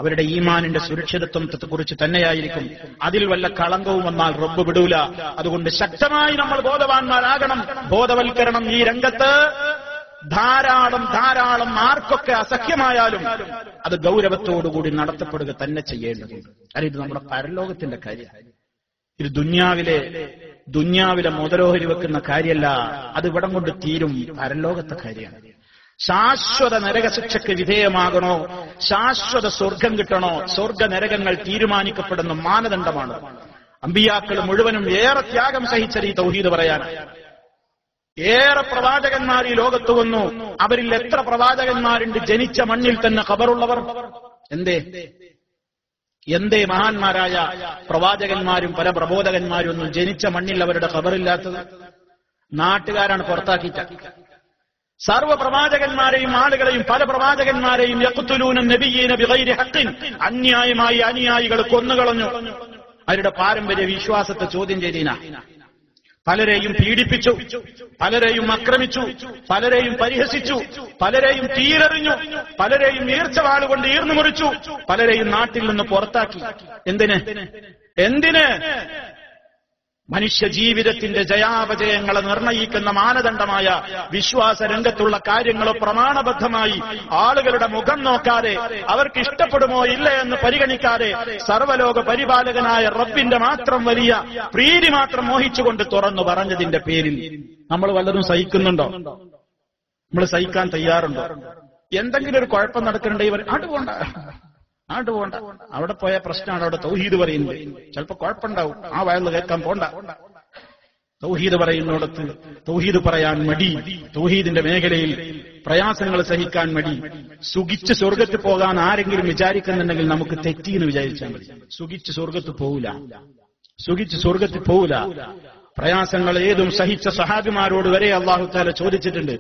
അവരുടെ ഈമാനിന്റെ സുരക്ഷിതത്വത്തെക്കുറിച്ച് തന്നെയായിരിക്കും. അതിൽ വല്ല കളങ്കവും വന്നാൽ റബ്ബ് വിടൂല. അതുകൊണ്ട് ശക്തമായി നമ്മൾ ബോധവാന്മാരാകണം. ബോധവൽക്കരണം ഈ രംഗത്ത് ധാരാളം ധാരാളം ആർക്കൊക്കെ അസഖ്യമായാലും അത് ഗൗരവത്തോടുകൂടി നടത്തപ്പെടുക തന്നെ ചെയ്യേണ്ടതുണ്ട്. കാരണം ഇത് നമ്മുടെ പരലോകത്തിന്റെ കാര്യമാണ്. ഇത് ദുന്യാവിലെ മുതലോഹരി വെക്കുന്ന കാര്യമല്ല, അത് ഇവിടം കൊണ്ട് തീരും. പരലോകത്തെ കാര്യമാണ്. ശാശ്വത നരകശിക്ഷയ്ക്ക് വിധേയമാകണോ, ശാശ്വത സ്വർഗം കിട്ടണോ, സ്വർഗ നരകങ്ങൾ തീരുമാനിക്കപ്പെടുന്ന മാനദണ്ഡമാണ്. അമ്പിയാക്കൾ മുഴുവനും ഏറെ ത്യാഗം സഹിച്ചത് ഈ തൗഹീദ് പറയാനാണ്. ഏറെ പ്രവാചകന്മാർ ഈ ലോകത്ത് വന്നു. അവരിൽ എത്ര പ്രവാചകന്മാരുണ്ട് ജനിച്ച മണ്ണിൽ തന്നെ ഖബറുള്ളവർ? എന്തേ മഹാന്മാരായ പ്രവാചകന്മാരും പല പ്രബോധകന്മാരും ഒന്നും ജനിച്ച മണ്ണിൽ അവരുടെ ഖബറില്ലാത്തത്? നാട്ടുകാരാണ് പുറത്താക്കിയിട്ട്. സർവ്വ പ്രവാചകന്മാരെയും ആളുകളെയും പല പ്രവാചകന്മാരെയും യഖ്തുലൂന നബിയ്യീന ബിഗൈരി ഹഖ്ഖിൻ, അന്യായമായി അനുയായികൾ കൊന്നുകളഞ്ഞു. അവരുടെ പാരമ്പര്യ വിശ്വാസത്തെ ചോദ്യം ചെയ്തീന. പലരെയും പീഡിപ്പിച്ചു, പലരെയും ആക്രമിച്ചു, പലരെയും പരിഹസിച്ചു, പലരെയും തീരെറിഞ്ഞു, പലരെയും ഈർച്ചവാളുകൊണ്ട് ഈർന്നു മുറിച്ചു, പലരെയും നാട്ടിൽ നിന്ന് പുറത്താക്കി. എന്തിന്? മനുഷ്യ ജീവിതത്തിന്റെ ജയാപജയങ്ങളെ നിർണയിക്കുന്ന മാനദണ്ഡമായ വിശ്വാസ രംഗത്തുള്ള കാര്യങ്ങൾ പ്രമാണബദ്ധമായി ആളുകളുടെ മുഖം നോക്കാതെ, അവർക്ക് ഇഷ്ടപ്പെടുമോ ഇല്ല എന്ന് പരിഗണിക്കാതെ, സർവ്വലോക പരിപാലകനായ റബ്ബിന്റെ മാത്രം വലിയ പ്രീതി മാത്രം മോഹിച്ചുകൊണ്ട് തുറന്നു പറഞ്ഞതിന്റെ പേരിൽ നമ്മൾ വല്ലതും സഹിക്കുന്നുണ്ടോ? നമ്മൾ സഹിക്കാൻ തയ്യാറുണ്ടോ? എന്തെങ്കിലും ഒരു കുഴപ്പം നടക്കുന്നുണ്ടെങ്കിൽ ഇവർ അങ്ങോട്ട് പോണ്ട, അവിടെ പോയ പ്രശ്നമാണ്. അവിടെ തൗഹീദ് പറയുന്നത് ചിലപ്പോ കുഴപ്പമുണ്ടാവും, ആ വയലിൽ കേൾക്കാൻ പോണ്ട. തൗഹീദ് പറയുന്നിടത്ത് തൗഹീദ് പറയാൻ മടി, തൗഹീദിന്റെ മേഖലയിൽ പ്രയാസങ്ങൾ സഹിക്കാൻ മടി. സുഖിച്ച് സ്വർഗത്ത് പോകാൻ ആരെങ്കിലും വിചാരിക്കുന്നുണ്ടെങ്കിൽ നമുക്ക് തെറ്റിയെന്ന് വിചാരിച്ചാൽ മതി. സുഖിച്ച് സ്വർഗത്ത് പോവില്ല, സുഖിച്ച് സ്വർഗത്ത് പോവില്ല. പ്രയാസങ്ങൾ ഏതും സഹിച്ച സഹാബിമാരോട് വരെ അല്ലാഹു തആല ചോദിച്ചിട്ടുണ്ട്.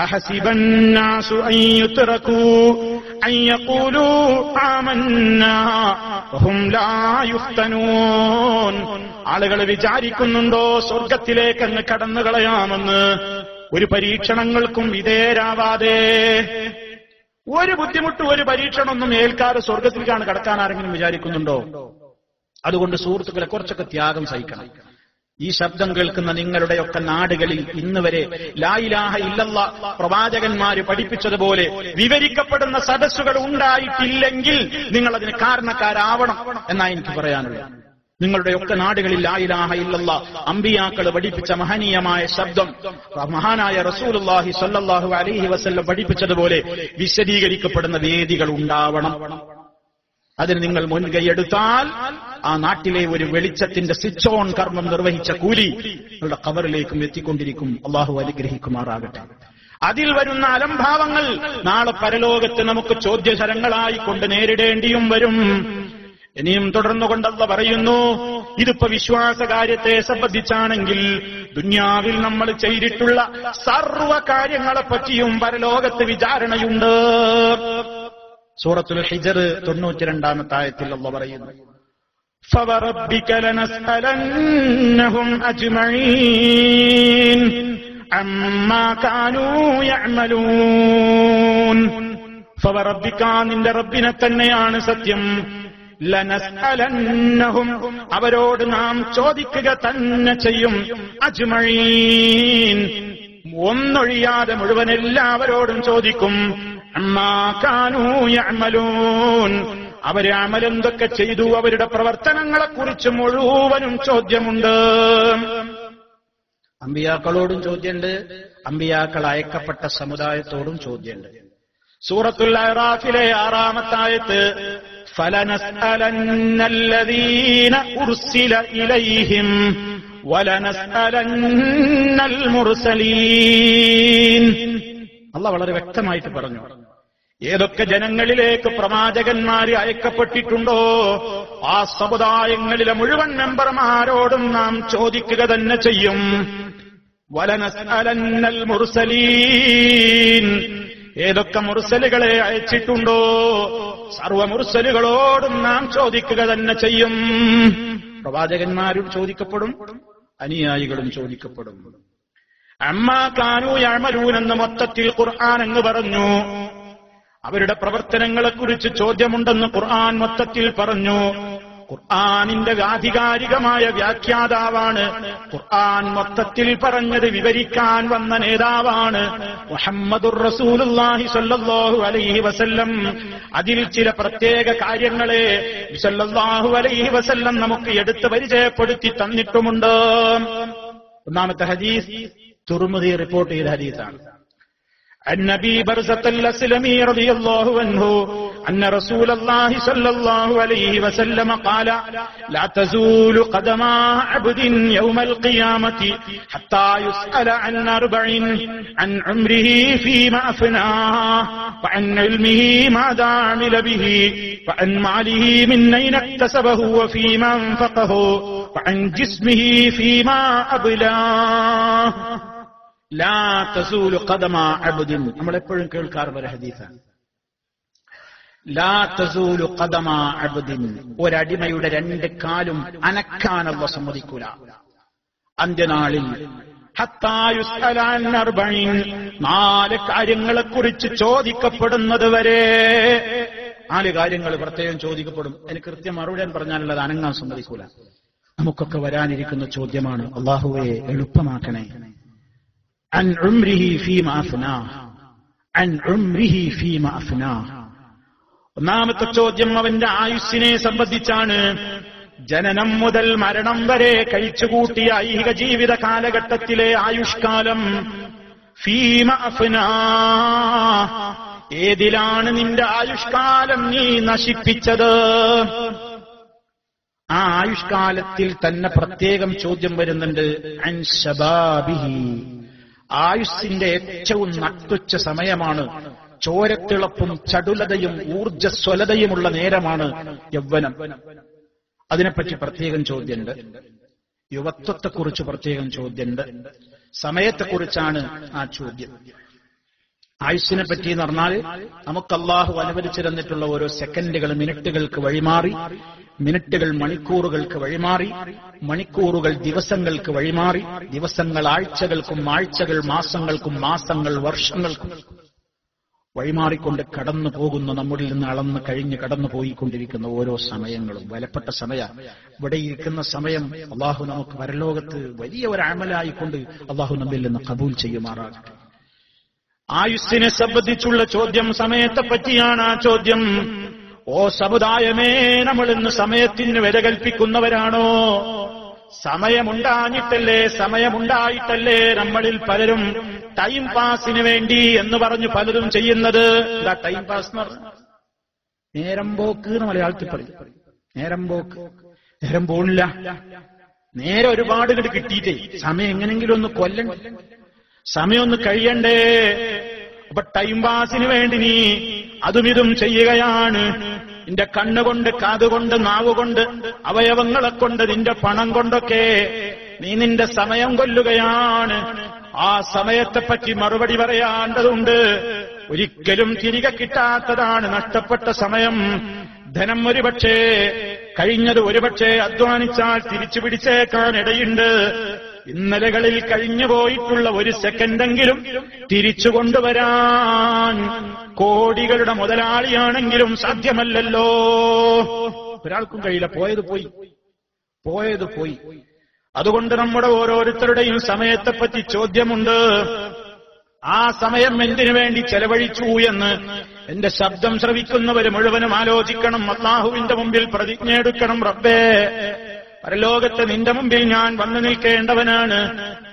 അഹസിബന്നാസു അൻ യുത്റകൂ അൻ യഖൂലൂ ആമന്നാ വഹും ലാ യുഫ്തനൂൻ. ആളുകൾ വിചാരിക്കുന്നുണ്ടോ സ്വർഗത്തിലേക്ക് അങ്ങ് കടന്നു കളയാമെന്ന്, ഒരു പരീക്ഷണങ്ങൾക്കും വിധേയരാവാതെ, ഒരു ബുദ്ധിമുട്ടും ഒരു പരീക്ഷണമൊന്നും ഏൽക്കാതെ സ്വർഗത്തിലേക്കാണ് കടക്കാൻ ആരെങ്കിലും വിചാരിക്കുന്നുണ്ടോ? അതുകൊണ്ട് സുഹൃത്തുക്കളെ, കുറച്ചൊക്കെ ത്യാഗം സഹിക്കണം. ഈ ശബ്ദം കേൾക്കുന്ന നിങ്ങളുടെയൊക്കെ നാടുകളിൽ ഇന്ന് വരെ ലാ ഇലാഹ ഇല്ലല്ലാഹ് പ്രവാചകന്മാര് പഠിപ്പിച്ചതുപോലെ വിവരിക്കപ്പെടുന്ന സദസ്സുകൾ ഉണ്ടായിട്ടില്ലെങ്കിൽ നിങ്ങൾ അതിന് കാരണക്കാരാവണം എന്നാണ് എനിക്ക് പറയാനുള്ളത്. നിങ്ങളുടെയൊക്കെ നാടുകളിൽ ലാ ഇലാഹ ഇല്ലല്ലാഹ് അമ്പിയാക്കൾ പഠിപ്പിച്ച മഹനീയമായ ശബ്ദം മഹാനായ റസൂലുള്ളാഹി സ്വല്ലല്ലാഹു അലൈഹി വസല്ലം പഠിപ്പിച്ചതുപോലെ വിശദീകരിക്കപ്പെടുന്ന വേദികൾ ഉണ്ടാവണം. അതിന് നിങ്ങൾ മുൻകൈയെടുത്താൽ ആ നാട്ടിലെ ഒരു വെളിച്ചത്തിന്റെ സ്വിച്ച് ഓൺ കർമ്മം നിർവഹിച്ച കൂലി നിങ്ങളുടെ ഖബറിലേക്കും എത്തിക്കൊണ്ടിരിക്കും. അള്ളാഹു അനുഗ്രഹിക്കുമാറാകട്ടെ. അതിൽ വരുന്ന അലംഭാവങ്ങൾ നാളെ പരലോകത്ത് നമുക്ക് ചോദ്യശരങ്ങളായി കൊണ്ട് നേരിടേണ്ടിയും വരും. ഇനിയും തുടർന്നുകൊണ്ട് അല്ലാഹു പറയുന്നു, ഇതിപ്പോ വിശ്വാസകാര്യത്തെ സംബന്ധിച്ചാണെങ്കിൽ ദുനിയാവിൽ നമ്മൾ ചെയ്തിട്ടുള്ള സർവ്വ കാര്യങ്ങളെപ്പറ്റിയും പരലോകത്ത് വിചാരണയുണ്ട്. സൂറത്തുൽ ഹിജ്ർ 92-ാമത്തെ ആയത്തിൽ അല്ലാഹു പറയുന്നു, فَوَرَبِّكَ لَنَسْأَلَنَّهُمْ أَجْمَعِينَ عَمَّا كَانُوا يَعْمَلُونَ. فَوَرَبِّكَ നിന്റെ റബ്ബിനെ തന്നെയാണ് സത്യം. ലനസ്അലന്നഹും അവരോട് നാം ചോദിക്കുക തന്നെ ചെയ്യും. അജ്മഈൻ ഒന്നൊഴിയാതെ മുഴുവൻ എല്ലാവരോടും ചോദിക്കും. അമ്മാ കാനൂ യഅമലൂൻ അവരെ അമലെന്തൊക്കെ ചെയ്തു അവരുടെ പ്രവർത്തനങ്ങളെക്കുറിച്ച് മുഴുവനും ചോദ്യമുണ്ട്. അമ്പിയാക്കളോടും ചോദ്യമുണ്ട്, അമ്പിയാക്കൾ അയക്കപ്പെട്ട സമുദായത്തോടും ചോദ്യമുണ്ട്. സൂറത്തുൽ അറാഫിലെ 6-ാമത്തെ ആയത്ത്, فَلَنَسْأَلَنَّ الَّذِينَ أُرْسِلَ إِلَيْهِمْ وَلَنَسْأَلَنَّ الْمُرْسَلِينَ. അല്ലാഹു വളരെ വ്യക്തമായിട്ട് പറഞ്ഞു, ഏതൊക്കെ ജനങ്ങളിലേക്ക് പ്രവാചകന്മാർ അയക്കപ്പെട്ടിട്ടുണ്ടോ ആ സമുദായങ്ങളിലെ മുഴുവൻ മെമ്പർമാരോടും നാം ചോദിക്കുക തന്നെ ചെയ്യും. വലനസ്അലന്നൽ മുർസലീൻ ഏതൊക്കെ മുർസലുകളെ അയച്ചിട്ടുണ്ടോ സർവ്വ മുർസലുകളോടും നാം ചോദിക്കുക തന്നെ ചെയ്യും. പ്രവാചകന്മാരും ചോദിക്കപ്പെടും, അനുയായികളും ചോദിക്കപ്പെടും. അമ്മാ കാനൂ യഅമലൂൻ എന്ന് മൊത്തത്തിൽ ഖുർആൻ അങ്ങ് പറഞ്ഞു. അവരുടെ പ്രവർത്തനങ്ങളെക്കുറിച്ച് ചോദ്യമുണ്ടെന്ന് ഖുർആൻ മൊത്തത്തിൽ പറഞ്ഞു. ഖുർആനിന്റെ ആധികാരികമായ വ്യാഖ്യാതാവാണ്. ഖുർആൻ മൊത്തത്തിൽ പറഞ്ഞത് വിവരിക്കാൻ വന്ന നേതാവാണ് മുഹമ്മദുർ റസൂലുള്ളാഹി സ്വല്ലല്ലാഹു അലൈഹി വസല്ലം. അതിൽ ചില പ്രത്യേക കാര്യങ്ങളെ സ്വല്ലല്ലാഹു അലൈഹി വസല്ലം നമുക്ക് എടുത്ത് പരിചയപ്പെടുത്തി തന്നിട്ടുമുണ്ട്. ഒന്നാമത്തെ ഹദീസ് തുർമുദി റിപ്പോർട്ട് ചെയ്ത ഹദീസാണ്. عن أبي برزة الأسلمي رضي الله عنه أن رسول الله صلى الله عليه وسلم قال لا تزول قدم عبد يوم القيامة حتى يسأل عن 4: عن عمره فيما أفناه وعن علمه ماذا عمل به وعن ماله من أين اكتسبه وفيما أنفقه وعن جسمه فيما أبلاه. ലാ തസൂലു ഖദമ അബ്ദിൻ നമ്മളെപ്പോഴും കേൾക്കാറുള്ള ഒരു ഹദീസാണ്. ലാ തസൂലു ഖദമ അബ്ദിൻ ഒരടിമയുടെ 2 കാലും അനക്കാൻ അല്ലാഹു സമ്മതിക്കൂല അന്ത്യനാളിൽ. ഹത്താ യുസ്അല അൻ 40 4 കാര്യങ്ങളെക്കുറിച്ച് ചോദിക്കപ്പെടുന്നത് വരെ. 4 കാര്യങ്ങൾ പ്രത്യേകം ചോദിക്കപ്പെടും. അതിന് കൃത്യം മറുപടി പറഞ്ഞാലുള്ളത് അനങ്ങാൻ സമ്മതിക്കൂല. നമുക്കൊക്കെ വരാനിരിക്കുന്ന ചോദ്യമാണ്, അല്ലാഹുവേ എളുപ്പമാക്കണേ. عن عمره فيما أفناه عن عمره فيما أفناه. ഒന്നാമത്തെ ചോദ്യം അവന്റെ ആയുസ്സിനെ സംബന്ധിച്ചാണ്. ജനനം മുതൽ മരണം വരെ കഴിച്ചുകൂട്ടിയ ഐഹിക ജീവിത കാലഘട്ടത്തിലെ ആയുഷ്കാലം. ഫീമ അഫ്നാ ഏതിലാണ് നിന്റെ ആയുഷ്കാലം നീ നശിപ്പിച്ചത്? ആ ആയുഷ്കാലത്തിൽ തന്നെ പ്രത്യേകം ചോദ്യം വരുന്നുണ്ട്. അൻ ശബാബിഹി ആയുസ്സിന്റെ ഏറ്റവും നട്ടുച്ച സമയമാണ്. ചോരത്തിളപ്പും ചടുലതയും ഊർജ്ജസ്വലതയുമുള്ള നേരമാണ് യൗവനം. അതിനെപ്പറ്റി പ്രത്യേകം ചോദ്യമുണ്ട്. യുവത്വത്തെക്കുറിച്ച് പ്രത്യേകം ചോദ്യമുണ്ട്. സമയത്തെക്കുറിച്ചാണ് ആ ചോദ്യം. ആയുസ്സിനെ പറ്റി എന്ന് പറഞ്ഞാൽ നമുക്ക് അല്ലാഹു അനുവദിച്ചു തന്നിട്ടുള്ള ഓരോ സെക്കൻഡുകൾ മിനിറ്റുകൾക്ക് വഴിമാറി, മിനിറ്റുകൾ മണിക്കൂറുകൾക്ക് വഴിമാറി, മണിക്കൂറുകൾ ദിവസങ്ങൾക്ക് വഴിമാറി, ദിവസങ്ങൾ ആഴ്ചകൾക്കും, ആഴ്ചകൾ മാസങ്ങൾക്കും, മാസങ്ങൾ വർഷങ്ങൾക്കും വഴിമാറിക്കൊണ്ട് കടന്നു പോകുന്ന, നമ്മളിൽ നിന്ന് അളന്ന് കഴിഞ്ഞ് കടന്നു പോയിക്കൊണ്ടിരിക്കുന്ന ഓരോ സമയങ്ങളും വിലപ്പെട്ട സമയ. ഇവിടെ ഇരിക്കുന്ന സമയം അല്ലാഹു നമുക്ക് പരലോകത്ത് വലിയ ഒരു അമലായിക്കൊണ്ട് അല്ലാഹു നമ്മിൽ നിന്ന് ഖബൂൽ ചെയ്യുമാറാകട്ടെ. ആയുസ്സിനെ സംബന്ധിച്ചുള്ള ചോദ്യം, സമയത്തെ പറ്റിയാണ് ആ ചോദ്യം. ഓ സമുദായമേ, നമ്മൾ ഇന്ന് സമയത്തിന് വില കൽപ്പിക്കുന്നവരാണോ? സമയമുണ്ടായിട്ടല്ലേ നമ്മളിൽ പലരും ടൈം പാസിന് വേണ്ടി എന്ന് പറഞ്ഞു പലരും ചെയ്യുന്നത്. എന്താ ടൈം പാസ് എന്ന് പറഞ്ഞ? നേരം പോക്ക് എന്ന് മലയാളത്തിൽ പറയും. നേരം പോക്ക്. നേരം പോണില്ല. നേരെ ഒരുപാട് ഇങ്ങോട്ട് കിട്ടിയിട്ടേ സമയം എങ്ങനെങ്കിലും ഒന്ന് കൊല്ലണ്ടേ, സമയം ഒന്ന് കഴിയണ്ടേ. അപ്പൊ ടൈം പാസിന് വേണ്ടി നീ അതും ഇതും ചെയ്യുകയാണ്. നിന്റെ കണ്ണുകൊണ്ട്, കാതുകൊണ്ട്, നാവുകൊണ്ട്, അവയവങ്ങളെ കൊണ്ട്, നിന്റെ പണം കൊണ്ടൊക്കെ നീ നിന്റെ സമയം കൊല്ലുകയാണ്. ആ സമയത്തെപ്പറ്റി മറുപടി പറയേണ്ടതുണ്ട്. ഒരിക്കലും തിരികെ കിട്ടാത്തതാണ് നഷ്ടപ്പെട്ട സമയം. ധനം ഒരുപക്ഷേ കഴിഞ്ഞത് ഒരുപക്ഷേ അധ്വാനിച്ചാൽ തിരിച്ചു പിടിച്ചേക്കാൻ ഇടയുണ്ട്. ഇന്നലകളിൽ കഴിഞ്ഞുപോയിട്ടുള്ള ഒരു സെക്കൻഡെങ്കിലും തിരിച്ചു കൊണ്ടുവരാൻ കോടികളുടെ മുതലാളിയാണെങ്കിലും സാധ്യമല്ലല്ലോ. ഒരാൾക്കും കഴിയില്ല. പോയത് പോയി. അതുകൊണ്ട് നമ്മുടെ ഓരോരുത്തരുടെയും സമയത്തെപ്പറ്റി ചോദ്യമുണ്ട്. ആ സമയം എന്തിനു വേണ്ടി ചെലവഴിച്ചു എന്ന് എന്റെ ശബ്ദം ശ്രവിക്കുന്നവര് മുഴുവനും ആലോചിക്കണം. അല്ലാഹുവിന്റെ മുമ്പിൽ പ്രതിജ്ഞയെടുക്കണം. റബ്ബേ, പരലോകത്ത് നിന്റെ മുമ്പിൽ ഞാൻ വന്നു നിൽക്കേണ്ടവനാണ്.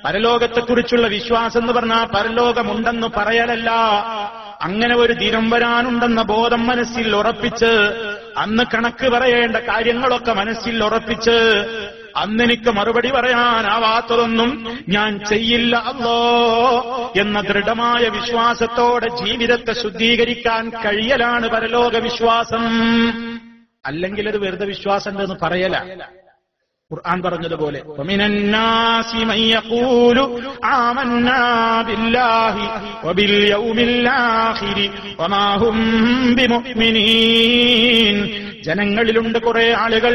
പരലോകത്തെക്കുറിച്ചുള്ള വിശ്വാസം എന്ന് പറഞ്ഞാൽ പരലോകമുണ്ടെന്ന് പറയലല്ല, അങ്ങനെ ഒരു ദിനം വരാനുണ്ടെന്ന ബോധം മനസ്സിൽ ഉറപ്പിച്ച്, അന്ന് കണക്ക് പറയേണ്ട കാര്യങ്ങളൊക്കെ മനസ്സിൽ ഉറപ്പിച്ച്, അന്നെനിക്ക് മറുപടി പറയാനാവാത്തതൊന്നും ഞാൻ ചെയ്യില്ല അല്ലാ എന്ന ദൃഢമായ വിശ്വാസത്തോടെ ജീവിതത്തെ ശുദ്ധീകരിക്കാൻ കഴിയലാണ് പരലോക വിശ്വാസം. അല്ലെങ്കിൽ അത് വെറുതെ വിശ്വാസം എന്ന് പറയല. ഖുർആൻ പറഞ്ഞതുപോലെ വമിനന്നാസി മൻ യഖൂലു ആമന്നാ ബില്ലാഹി വബിൽ യൗമിൽ ആഖിരി വമാ ഹും ബിമുഅ്മിനീൻ. ജനങ്ങളിലുണ്ട് കുറെ ആളുകൾ,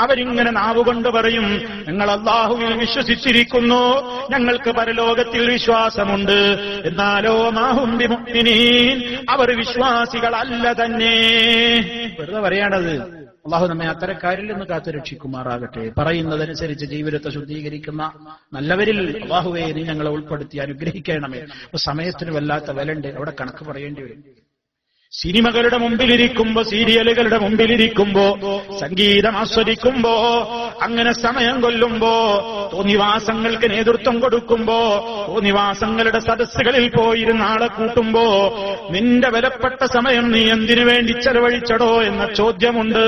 അവരിങ്ങനെ നാവുകൊണ്ട് പറയും, ഞങ്ങൾ അല്ലാഹുവിൽ വിശ്വസിച്ചിരിക്കുന്നു, ഞങ്ങൾക്ക് പരലോകത്തിൽ വിശ്വാസമുണ്ട്, എന്നാലോ മാ ഹും ബിമുഅ്മിനീൻ, അവർ വിശ്വാസികളല്ല തന്നെ. വെറുതെ പറയാണത്. അള്ളാഹു നമ്മെ അത്തരക്കാരിൽ നിന്ന് കാത്തുരക്ഷിക്കുമാറാകട്ടെ. പറയുന്നതനുസരിച്ച് ജീവിതത്തെ ശുദ്ധീകരിക്കുന്ന നല്ലവരിൽ അള്ളാഹുവേ നീ ഞങ്ങളെ ഉൾപ്പെടുത്തി അനുഗ്രഹിക്കണമേ. അപ്പൊ സമയത്തിന് വല്ലാത്ത വിലണ്ട്, അവിടെ കണക്ക് പറയേണ്ടി വരും. സിനിമകളുടെ മുമ്പിലിരിക്കുമ്പോ, സീരിയലുകളുടെ മുമ്പിലിരിക്കുമ്പോ, സംഗീതം ആസ്വദിക്കുമ്പോ, അങ്ങനെ സമയം കൊല്ലുമ്പോ, തോന്നിവാസങ്ങൾക്ക് നേതൃത്വം കൊടുക്കുമ്പോ, തോന്നിവാസങ്ങളുടെ സദസ്സുകളിൽ പോയിരുന്ന ആളെ കൂട്ടുമ്പോ, നിന്റെ വിലപ്പെട്ട സമയം നീ എന്തിനു വേണ്ടി ചെലവഴിച്ചടോ എന്ന ചോദ്യമുണ്ട്.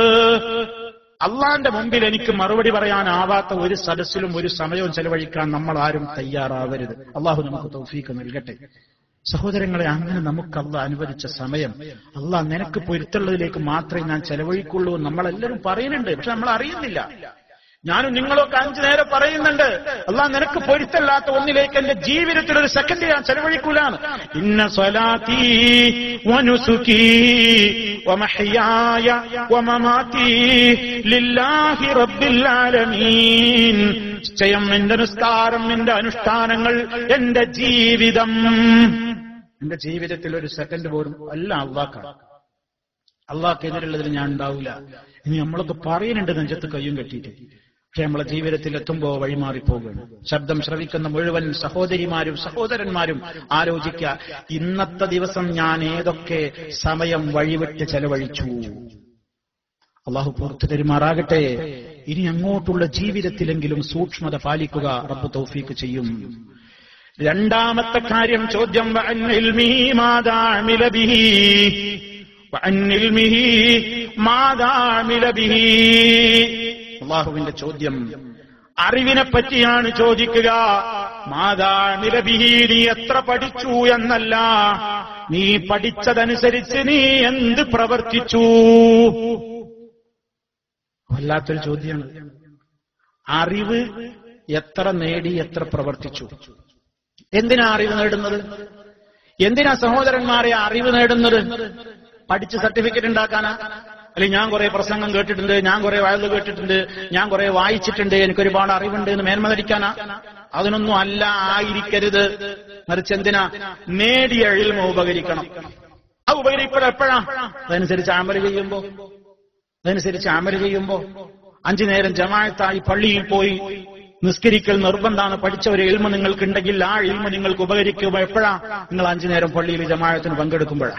അള്ളാന്റെ മുമ്പിൽ എനിക്ക് മറുപടി പറയാനാവാത്ത ഒരു സദസ്സിലും ഒരു സമയവും ചെലവഴിക്കാൻ നമ്മൾ ആരും തയ്യാറാവരുത്. അള്ളാഹു നമുക്ക് തൗഫീഖ് നൽകട്ടെ. സഹോദരങ്ങളെ, അങ്ങനെ നമുക്ക് അള്ളാഹ് അനുവദിച്ച സമയം അള്ളാഹ് നിനക്ക് പൊരുത്തുള്ളതിലേക്ക് മാത്രമേ ഞാൻ ചെലവഴിക്കുള്ളൂ നമ്മളെല്ലാവരും പറയുന്നുണ്ട്. പക്ഷെ നമ്മൾ അറിയുന്നില്ല. ഞാനും നിങ്ങളൊക്കെ 5 നേരം പറയുന്നുണ്ട്, അള്ളാഹ് നിനക്ക് പൊരുത്തല്ലാത്ത ഒന്നിലേക്ക് എന്റെ ജീവിതത്തിൽ ഒരു സെക്കൻഡ് ഞാൻ ചെലവഴിക്കൂലാണ്. ഇന്ന സ്വലാത്തി വനുസുകി വമഹ്യായ വമമാതി ലില്ലാഹി റബ്ബിൽ ആലമീൻ. നിശ്ചയം എന്റെ നിസ്കാരം, എന്റെ അനുഷ്ഠാനങ്ങൾ, എന്റെ ജീവിതം, എന്റെ ജീവിതത്തിൽ ഒരു സെക്കൻഡ് പോലും അല്ല അള്ളാഹ്ക്കാണ്. അള്ളാഹ്ക്കെതിരുള്ളതിൽ ഞാൻ ഉണ്ടാവില്ല. ഇനി നമ്മളൊക്കെ പറയുന്നുണ്ട് നെഞ്ചത്ത് കയ്യും കെട്ടിയിട്ട്. പക്ഷെ നമ്മളെ ജീവിതത്തിൽ എത്തുമ്പോ വഴിമാറിപ്പോകുകയാണ്. ശബ്ദം ശ്രവിക്കുന്ന മുഴുവൻ സഹോദരിമാരും സഹോദരന്മാരും ആലോചിക്കുക, ഇന്നത്തെ ദിവസം ഞാൻ ഏതൊക്കെ സമയം വഴിവിട്ട് ചെലവഴിച്ചു. അള്ളാഹു പുറത്തു തരുമാറാകട്ടെ. ഇനി അങ്ങോട്ടുള്ള ജീവിതത്തിലെങ്കിലും സൂക്ഷ്മത പാലിക്കുക. റബ്ബ് തൗഫീഖ് ചെയ്യും. രണ്ടാമത്തെ കാര്യം, ചോദ്യം അള്ളാഹുവിന്റെ ചോദ്യം അറിവിനെ പറ്റിയാണ് ചോദിക്കുക. മാതാമില ബിഹി, നീ എത്ര പഠിച്ചു എന്നല്ല, നീ പഠിച്ചതനുസരിച്ച് നീ എന്ത് പ്രവർത്തിച്ചു. വല്ലാത്തൊരു ചോദ്യമാണ്. അറിവ് എത്ര നേടി, എത്ര പ്രവർത്തിച്ചു. എന്തിനാ അറിവ് നേടുന്നത്? എന്തിനാ സഹോദരന്മാരെ അറിവ് നേടുന്നത്? പഠിച്ച് സർട്ടിഫിക്കറ്റ് ഉണ്ടാക്കാനാ? അല്ലെങ്കിൽ ഞാൻ കുറെ പ്രസംഗം കേട്ടിട്ടുണ്ട്, ഞാൻ കുറെ വയല് കേട്ടിട്ടുണ്ട്, ഞാൻ കുറെ വായിച്ചിട്ടുണ്ട്, എനിക്കൊരുപാട് അറിവുണ്ട് എന്ന് മേന്മ ധരിക്കാനാ? അതിനൊന്നും അല്ല, ആയിരിക്കരുത്. മറിച്ച് എന്തിനാ? നേടിയ ഇൽമ ഉപകരിക്കണം. അത് ഉപകരിപ്പോഴെപ്പോഴാ? അതനുസരിച്ച് അമല് ചെയ്യുമ്പോ 5 നേരം ജമാഅത്തായി പള്ളിയിൽ പോയി നിസ്കരിക്കൽ നിർബന്ധമാണ്. പഠിച്ച ഒരു ഇൽമ നിങ്ങൾക്കുണ്ടെങ്കിൽ ആ ഇൽമ നിങ്ങൾക്ക് ഉപകരിക്കുമ്പോ എപ്പോഴാ? നിങ്ങൾ 5 നേരം പള്ളിയിൽ ജമാഅത്തിന് പങ്കെടുക്കുമ്പോഴാ.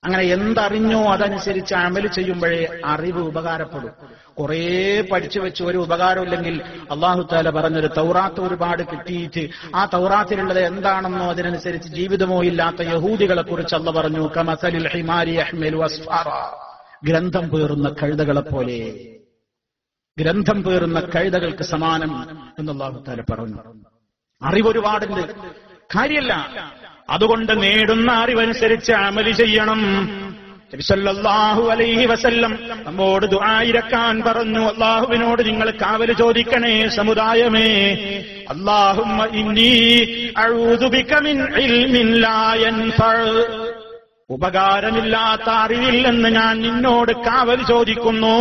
അങ്ങനെ എന്തറിഞ്ഞോ അതനുസരിച്ച് അമല് ചെയ്യുമ്പോഴേ അറിവ് ഉപകാരപ്പെടും. കുറേ പഠിച്ചു വെച്ച് ഒരു ഉപകാരമില്ലെങ്കിൽ അല്ലാഹു തആല പറഞ്ഞൊരു തൗറാത്ത് ഒരുപാട് കിട്ടിയിട്ട് ആ തൗറാത്തിലുള്ളത് എന്താണെന്നോ അതിനനുസരിച്ച് ജീവിതമോ ഇല്ലാത്ത യഹൂദികളെ കുറിച്ച് അല്ലാഹു പറഞ്ഞു, കമസലിൽ ഹിമാരി യഹ്മിലു അസ്ഫാറ, ഗ്രന്ഥം പേറുന്ന കഴുതകളെ പോലെ, ഗ്രന്ഥം പേറുന്ന കഴുതകൾക്ക് സമാനം എന്ന് അല്ലാഹു തആല പറഞ്ഞു. അറിവൊരുപാടുണ്ട്, കാര്യമല്ല. അതുകൊണ്ട് നേടുന്ന അറിവനുസരിച്ച് അമല് ചെയ്യണം. നബി സല്ലല്ലാഹു അലൈഹി വസല്ലം നമ്മോട് ദുആ ഇരക്കാൻ പറഞ്ഞു. അല്ലാഹുവിനോട് നിങ്ങൾ കാവല് ചോദിക്കണേ സമുദായമേ. അല്ലാഹുമ്മ ഇന്നി അഊദു ബിക മിൻ ഇൽമിൻ ലാ യൻഫഅ, ഉപകാരമില്ലാത്ത അറിവിൽ നിന്ന് ഞാൻ നിന്നോട് കാവല് ചോദിക്കുന്നു.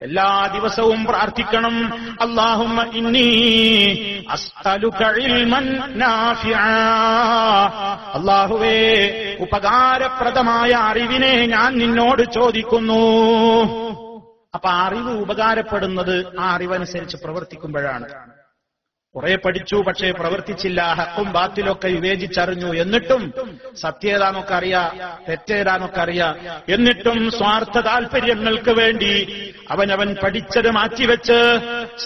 എല്ലാ ദിവസവും പ്രാർത്ഥിക്കണം. അല്ലാഹുമ്മ ഇന്നി അസ്അലുക ഇൽമൻ നാഫിഅ, അല്ലാഹുവേ ഉപകാരപ്രദമായ അറിവിനെ ഞാൻ നിന്നോട് ചോദിക്കുന്നു. അപ്പൊ അറിവ് ഉപകാരപ്പെടുന്നത് ആ അറിവനുസരിച്ച് പ്രവർത്തിക്കുമ്പോഴാണ്. കുറെ പഠിച്ചു, പക്ഷേ പ്രവർത്തിച്ചില്ല, ഹക്കും ബാത്തിലൊക്കെ വിവേചിച്ചറിഞ്ഞു, എന്നിട്ടും സത്യേതാന്നൊക്കെ അറിയാം, തെറ്റേതാന്നൊക്കെ അറിയാം, എന്നിട്ടും സ്വാർത്ഥ താല്പര്യങ്ങൾക്ക് വേണ്ടി അവനവൻ പഠിച്ചത് മാറ്റിവെച്ച്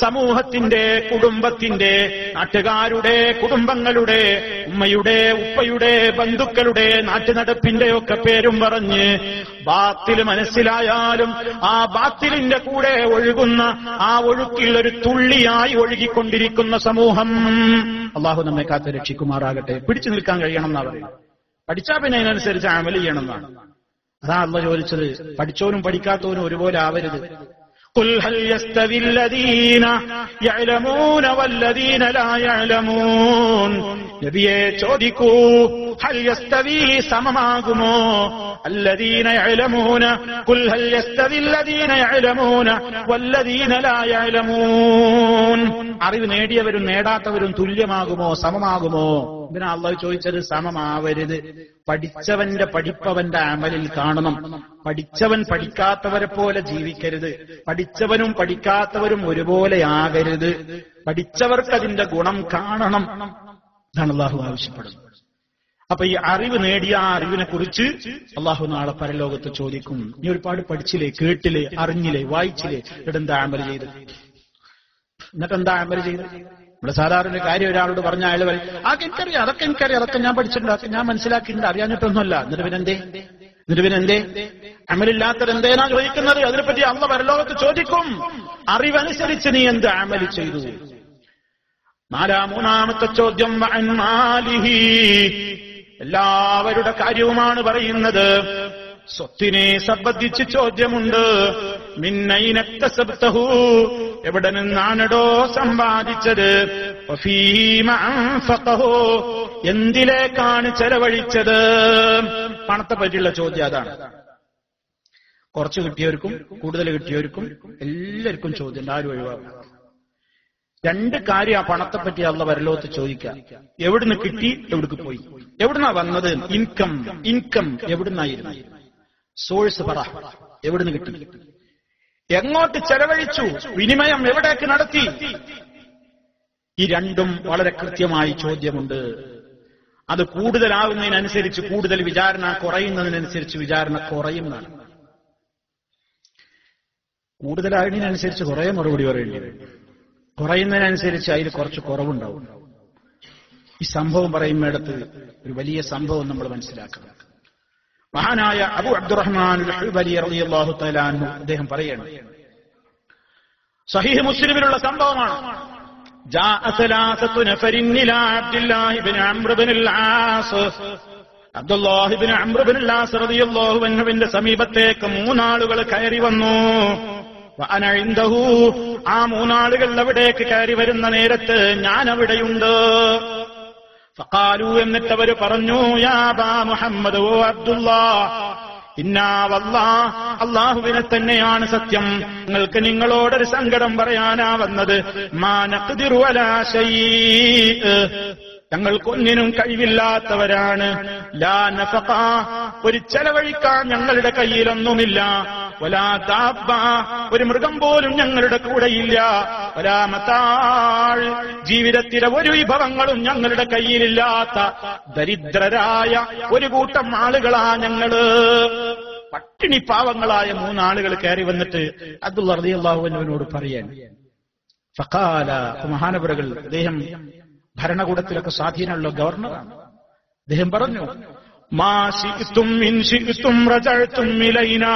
സമൂഹത്തിന്റെ, കുടുംബത്തിന്റെ, നാട്ടുകാരുടെ, കുടുംബങ്ങളുടെ, ഉമ്മയുടെ, ഉപ്പയുടെ, ബന്ധുക്കളുടെ, നാട്ടുനടപ്പിന്റെ ഒക്കെ പേരും പറഞ്ഞ് ബാത്തില് മനസ്സിലായാലും ആ ബാത്തിലിന്റെ കൂടെ ഒഴുകുന്ന ആ ഒഴുക്കിൽ ഒരു തുള്ളിയായി ഒഴുകിക്കൊണ്ടിരിക്കുന്ന സമൂഹം. അള്ളാഹു നമ്മെ കാത്ത് രക്ഷിക്കുമാറാകട്ടെ. പിടിച്ചു നിൽക്കാൻ കഴിയണം എന്നാ പറയുന്നത്. പഠിച്ചാ പിന്നെ അതിനനുസരിച്ച് അമൽ ചെയ്യണം എന്നാണ്. അതാ അള്ളാഹു ചോദിച്ചത്. പഠിച്ചവനും പഠിക്കാത്തവനും ഒരുപോലെ ആവരുത്. ഖുൽ ഹൽ യസ്തവി അല്ലദീന യഅലമൂന വല്ലദീന ലാ യഅലമൂൻ, നബിയെ ചോദിക്കൂ, ഹൽ യസ്തവി സമമാകുമോ, അല്ലദീന യഅലമൂന, ഖുൽ ഹൽ യസ്തവി അല്ലദീന യഅലമൂന വല്ലദീന ലാ യഅലമൂൻ, അറിവ് നേടിയവരും നേടാത്തവരും തുല്യമാകുമോ, സമമാകുമോ? ഇതിനാ അള്ളാഹു ചോദിച്ചത്. സമമാവരുത്. പഠിച്ചവന്റെ പഠിപ്പവന്റെ അമലിൽ കാണണം. പഠിച്ചവൻ പഠിക്കാത്തവരെ പോലെ ജീവിക്കരുത്. പഠിച്ചവനും പഠിക്കാത്തവരും ഒരുപോലെയാകരുത്. പഠിച്ചവർക്ക് അതിന്റെ ഗുണം കാണണം. ഇതാണ് അള്ളാഹു ആവശ്യപ്പെടുന്നത്. അപ്പൊ ഈ അറിവ് നേടിയ ആ അറിവിനെ കുറിച്ച് അള്ളാഹു നാളെ പരലോകത്ത് ചോദിക്കും. നീ ഒരുപാട് പഠിച്ചില്ലേ, കേട്ടില്ലേ, അറിഞ്ഞില്ലേ, വായിച്ചില്ലേ, ഇവിടെന്താ അമല് ചെയ്ത്? എന്നിട്ടെന്താ അമല് ചെയ്ത്? നമ്മുടെ സാധാരണ കാര്യം ഒരാളോട് പറഞ്ഞ അയാൾ പറയും, എനിക്കറിയാം, അതൊക്കെ എനിക്കറിയാം, അതൊക്കെ ഞാൻ പഠിച്ചിട്ടുണ്ട്, ഞാൻ മനസ്സിലാക്കിയിട്ടുണ്ട്, അറിയാഞ്ഞിട്ടൊന്നുമല്ല. എന്നിട്ട് പിന്നെ അമലില്ലാത്തത് എന്തേനാ ചോദിക്കുന്നത്? അതിനെപ്പറ്റി അള്ളാഹു പരലോകത്ത് ചോദിക്കും. അറിവനുസരിച്ച് നീ എന്ത് അമല് ചെയ്തു? മൂന്നാമത്തെ ചോദ്യം വഅൻ മാലിഹി, എല്ലാവരുടെ കാര്യവുമാണ് പറയുന്നത്. സ്വത്തിനെ സംബന്ധിച്ച് ചോദ്യമുണ്ട്. മിൻ ഐന ഇക്തസബ്തഹു, എവിടെ നിന്നാണോ സമ്പാദിച്ചത്? വഫീമ അൻഫഖഹു, എന്തിലേക്കാണ് ചെലവഴിച്ചത്? പണത്തെ പറ്റിയുള്ള ചോദ്യം അതാണ്. കുറച്ച് കിട്ടിയവർക്കും കൂടുതൽ കിട്ടിയവർക്കും എല്ലാവർക്കും ചോദ്യം, ആരും ഒഴിവാകും. രണ്ട് കാര്യം ആ പണത്തെപ്പറ്റി അള്ളാഹു പരലോകത്ത് ചോദിക്കുക. എവിടുന്ന് കിട്ടി, എവിടേക്ക് പോയി, എവിടുന്നാ വന്നത്? ഇൻകം എവിടുന്നായിരുന്നു? സോഴ്സ് പറ, എവിടുന്ന് കിട്ടി, എങ്ങോട്ട് ചെലവഴിച്ചു, വിനിമയം എവിടേക്ക് നടത്തി? ഈ രണ്ടും വളരെ കൃത്യമായി ചോദ്യമുണ്ട്. അത് കൂടുതലാവുന്നതിനനുസരിച്ച് കൂടുതൽ വിചാരണ, കുറയുന്നതിനനുസരിച്ച് വിചാരണ കുറയുന്നതാണ്. കൂടുതലാകുന്നതിനനുസരിച്ച് കുറേ മറുപടി പറയേണ്ടി വരും, കുറയുന്നതിനനുസരിച്ച് അതിൽ കുറച്ച് കുറവുണ്ടാവും. ഈ സംഭവം പറയുന്നിടത്ത് ഒരു വലിയ സംഭവം നമ്മൾ മനസ്സിലാക്കണം. മഹാനായ അബൂ അബ്ദുറഹ്മാൻ അൽ-ഹുബലി റളിയല്ലാഹു തആല അൻഹു അദ്ദേഹം പറയുന്നു, സഹീഹ് മുസ്ലിമിലുള്ള സംഭവമാണ്. ജാഅ സലാസത്തു നഫരിൻ ഇലാ അബ്ദുല്ലാഹി ഇബ്നു അംർ ഇബ്നുൽ ആസ്, അബ്ദുല്ലാഹി ഇബ്നു അംർ ഇബ്നുൽ ആസ് റളിയല്ലാഹു അൻഹുവിന്റെ സമീപത്തേക്ക് മൂന്നാളുകൾ കയറി വന്നു. വഅന ഇൻദഹു, ആ മൂന്നാളുകൾ അവിടേക്ക് കയറി വരുന്ന നേരത്ത് ഞാൻ അവിടെയുണ്ട്. ഫഖാലു, എന്നിട്ട് അവർ പറഞ്ഞു, യാ അബാ മുഹമ്മദ്, ഓ അബ്ദുല്ലാഹ്, ഇന്നാ വല്ലാഹ്, അല്ലാഹുവിനെ തന്നെയാണ് സത്യം, നിങ്ങളോടൊരു സങ്കടം പറയാനാ വന്നത്. മാ നഖ്ദിറു അലാ ശൈഇ, ഞങ്ങൾക്കൊന്നിനും കഴിവില്ലാത്തവരാണ്. ലാ നഫഖ, ഒരു ചെലവഴിക്കാൻ ഞങ്ങളുടെ കയ്യിലൊന്നുമില്ല. വലാ ദാബ്ബ, ഒരു മൃഗം പോലും ഞങ്ങളുടെ കൂടെയില്ല, വലാ മതാൾ, ജീവിതത്തിലെ ഒരു വിഭവങ്ങളും ഞങ്ങളുടെ കയ്യിലില്ലാത്ത ദരിദ്രരായ ഒരു കൂട്ടം ആളുകളാ ഞങ്ങള്. പട്ടിണി പാവങ്ങളായ 3 ആളുകൾ കയറി വന്നിട്ട് അബ്ദുള്ള റളിയല്ലാഹു അൻഹുവിനോട് പറയാൻ. ഫഖാല, മഹാനവറുകൾ, അദ്ദേഹം ഭരണകൂടത്തിലൊക്കെ സ്വാധീനമുള്ള ഗവർണറാണ്. അദ്ദേഹം പറഞ്ഞു, മാ ശിഅ്തും ഇൻ ശിഅ്തും റജഅ്തും ഇലൈനാ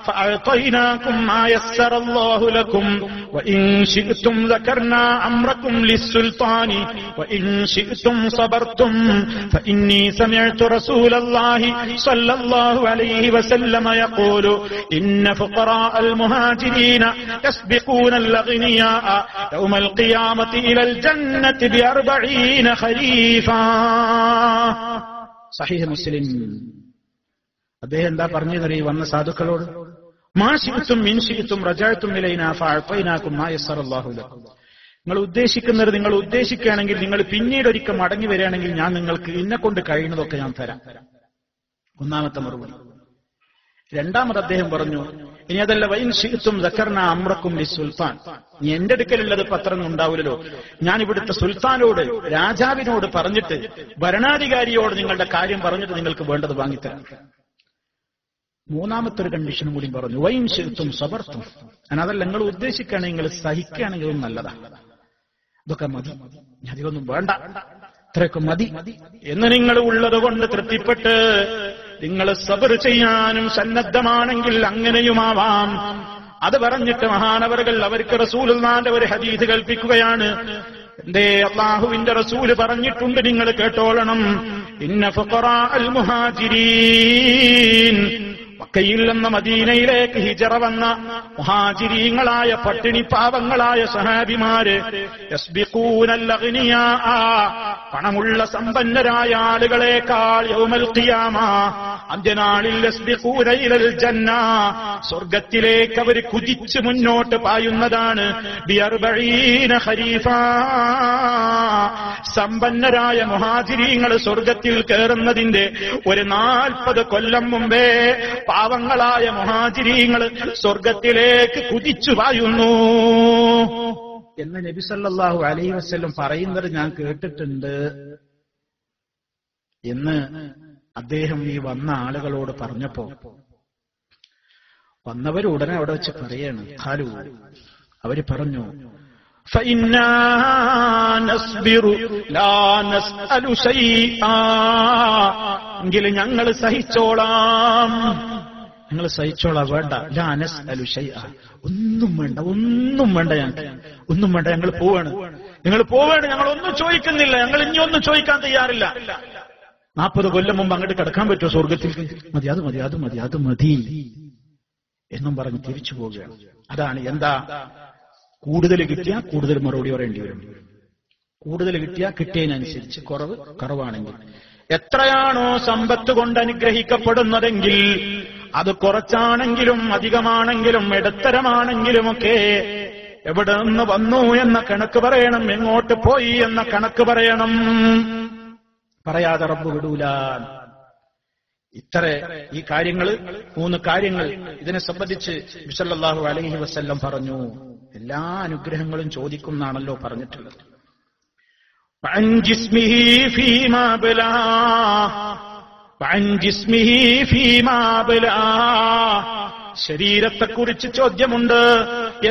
ഫഅഅതൈനാകും മാ യസ്സറല്ലാഹു ലക്കും വഇൻ ശിഅ്തും ദകർനാ അംറകും ലിസ്സുൽത്താനി വഇൻ ശിഅ്തും സബർതും ഫഇന്നി സമിഅ്തു റസൂലല്ലാഹി സ്വല്ലല്ലാഹു അലൈഹി വസല്ലമ യഖൂലു ഇന്ന ഫുഖറാഅൽ മുഹാജിരീന യസ്ബിഖൂനൽ അഗ്നിയാഅ യൗമൽ ഖിയാമത്തി ഇലൽ ജന്നത്തി ബി40 ഖരീഫാ. സഹീഹ് മുസ്ലിം. അദ്ദേഹം എന്താ പറഞ്ഞത് വന്ന സാധുക്കളോട്? മാ ശിഅ്തും മിൻ ശിഅ്തും റജഅ്തും ഇലൈനാ ഫഅഅതൈനാകും മാ യസ്സറല്ലാഹു ലക്കും. നിങ്ങൾ ഉദ്ദേശിക്കുന്നത് നിങ്ങൾ ഉദ്ദേശിക്കുകയാണെങ്കിൽ, നിങ്ങൾ പിന്നീട് ഒരിക്കൽ മടങ്ങി വരികയാണെങ്കിൽ ഞാൻ നിങ്ങൾക്ക് എന്നെക്കൊണ്ട് കഴിയുന്നതൊക്കെ ഞാൻ തരാം. ഒന്നാമത്തെ മറുപടി. രണ്ടാമത് അദ്ദേഹം പറഞ്ഞു, ഇനി അതല്ല, വൈൻ ശിഅ്തും ദകർനാ അംറകും ലിസ്സുൽത്താൻ, നീ എന്റെ അടുക്കലുള്ളത് പത്രമൊന്നും ഉണ്ടാവില്ലല്ലോ, ഞാൻ ഇവിടുത്തെ സുൽത്താനോട്, രാജാവിനോട് പറഞ്ഞിട്ട്, ഭരണാധികാരിയോട് നിങ്ങളുടെ കാര്യം പറഞ്ഞിട്ട് നിങ്ങൾക്ക് വേണ്ടത് വാങ്ങിത്തരാം. മൂന്നാമത്തെ ഒരു കണ്ടീഷനും കൂടി പറഞ്ഞു, വൈൻ ശിഅ്തും സബർതും, അതല്ല നിങ്ങൾ ഉദ്ദേശിക്കുകയാണെങ്കിൽ, നിങ്ങൾ സഹിക്കുകയാണെങ്കിൽ നല്ലതാണ്, ഇതൊക്കെ മതി, അധികമൊന്നും വേണ്ട, ഇത്രയൊക്കെ മതി എന്ന് നിങ്ങൾ ഉള്ളത് കൊണ്ട് തൃപ്തിപ്പെട്ട് നിങ്ങൾ സബർ ചെയ്യാനും സന്നദ്ധമാണെങ്കിൽ അങ്ങനെയുമാവാം. അത് പറഞ്ഞിട്ട് മഹാനവറുകൾ അവർക്ക് റസൂലുള്ളാഹിന്റെ ഒരു ഹദീസ് കൽപ്പിക്കുകയാണ്. എന്തേ? അല്ലാഹുവിന്റെ റസൂല് പറഞ്ഞിട്ടുണ്ട്, നിങ്ങൾ കേട്ടോളണം. ഇന്ന ഫുഖറാഅൽ മുഹാജിരീൻ, മക്കയിൽ നിന്ന് മദീനയിലേക്ക് ഹിജറ വന്ന മുഹാജിരീങ്ങളായ പട്ടിണി പാവങ്ങളായ സഹാബിമാര് യസ്ബിഖൂനൽ അഗ്നിയാഅ, പണമുള്ള സമ്പന്നരായ ആളുകളെക്കാൾ യൗമൽ ഖിയാമ, അന്ത്യനാളിൽ യസ്ബിഖൂന ഇലൽ ജന്ന, സ്വർഗത്തിലേക്ക് അവർ കുതിച്ച് മുന്നോട്ട് പായുന്നതാണ്. ബി40 ഖരീഫാ, സമ്പന്നരായ മുഹാജിരീങ്ങൾ സ്വർഗത്തിൽ കയറുന്നതിന്റെ ഒരു 40 കൊല്ലം മുമ്പേ പാവങ്ങളായ മുഹാജിരീങ്ങൾ സ്വർഗത്തിലേക്ക് കുതിച്ചു പായുന്നു എന്ന് നബി സല്ലല്ലാഹു അലൈഹി വസല്ലം പറയുന്നത് ഞാൻ കേട്ടിട്ടുണ്ട് എന്ന് അദ്ദേഹം ഈ വന്ന ആളുകളോട് പറഞ്ഞപ്പോ, വന്നവർ ഉടനെ അവിടെ വെച്ച് പറയാണ്, ഖാലു, അവര് പറഞ്ഞു, ഫഇന്നാ നസ്ബിറു ലാ നസ്അലു ശൈആ, എങ്കിൽ ഞങ്ങൾ സഹിച്ചോളാം, ഞങ്ങൾ സഹിച്ചോളാം, വേണ്ട, ലാ നസ്അലു ശൈആ, ഒന്നും വേണ്ട, ഒന്നും വേണ്ട, ഒന്നും വേണ്ട, ഞങ്ങൾ പോവാണ്, ഞങ്ങൾ ഒന്നും ചോദിക്കുന്നില്ല, ഞങ്ങൾ ഇനി ഒന്നും ചോദിക്കാൻ തയ്യാറില്ല. 40 കൊല്ലം മുമ്പ് അങ്ങോട്ട് കിടക്കാൻ പറ്റുമോ സ്വർഗത്തിൽ? മതി, അത് മതി, അത് മതി, അത് മതി എന്നും പറഞ്ഞ് തിരിച്ചു പോവുകയാണ്. അതാണ് എന്താ, കൂടുതൽ കിട്ടിയാൽ കൂടുതൽ മറുപടി പറയേണ്ടി വരും. കൂടുതൽ കിട്ടിയാൽ കിട്ടിയതിനനുസരിച്ച്, കുറവാണെങ്കിൽ, എത്രയാണോ സമ്പത്ത് കൊണ്ട് അനുഗ്രഹിക്കപ്പെടുന്നതെങ്കിൽ അത് കുറച്ചാണെങ്കിലും അധികമാണെങ്കിലും ഇടത്തരമാണെങ്കിലുമൊക്കെ എവിടെ നിന്ന് വന്നു എന്ന കണക്ക് പറയണം, എങ്ങോട്ട് പോയി എന്ന കണക്ക് പറയണം. പറയാതെ റബ്ബ് വിടൂല. ഈ കാര്യങ്ങൾ, 3 കാര്യങ്ങൾ ഇതിനെ സംബന്ധിച്ച് നബി സല്ലല്ലാഹു അലൈഹി വസല്ലം പറഞ്ഞു. എല്ലാ അനുഗ്രഹങ്ങളും ചോദിക്കുന്നാണല്ലോ പറഞ്ഞിട്ടുള്ളത്. ശരീരത്തെക്കുറിച്ച് ചോദ്യമുണ്ട്.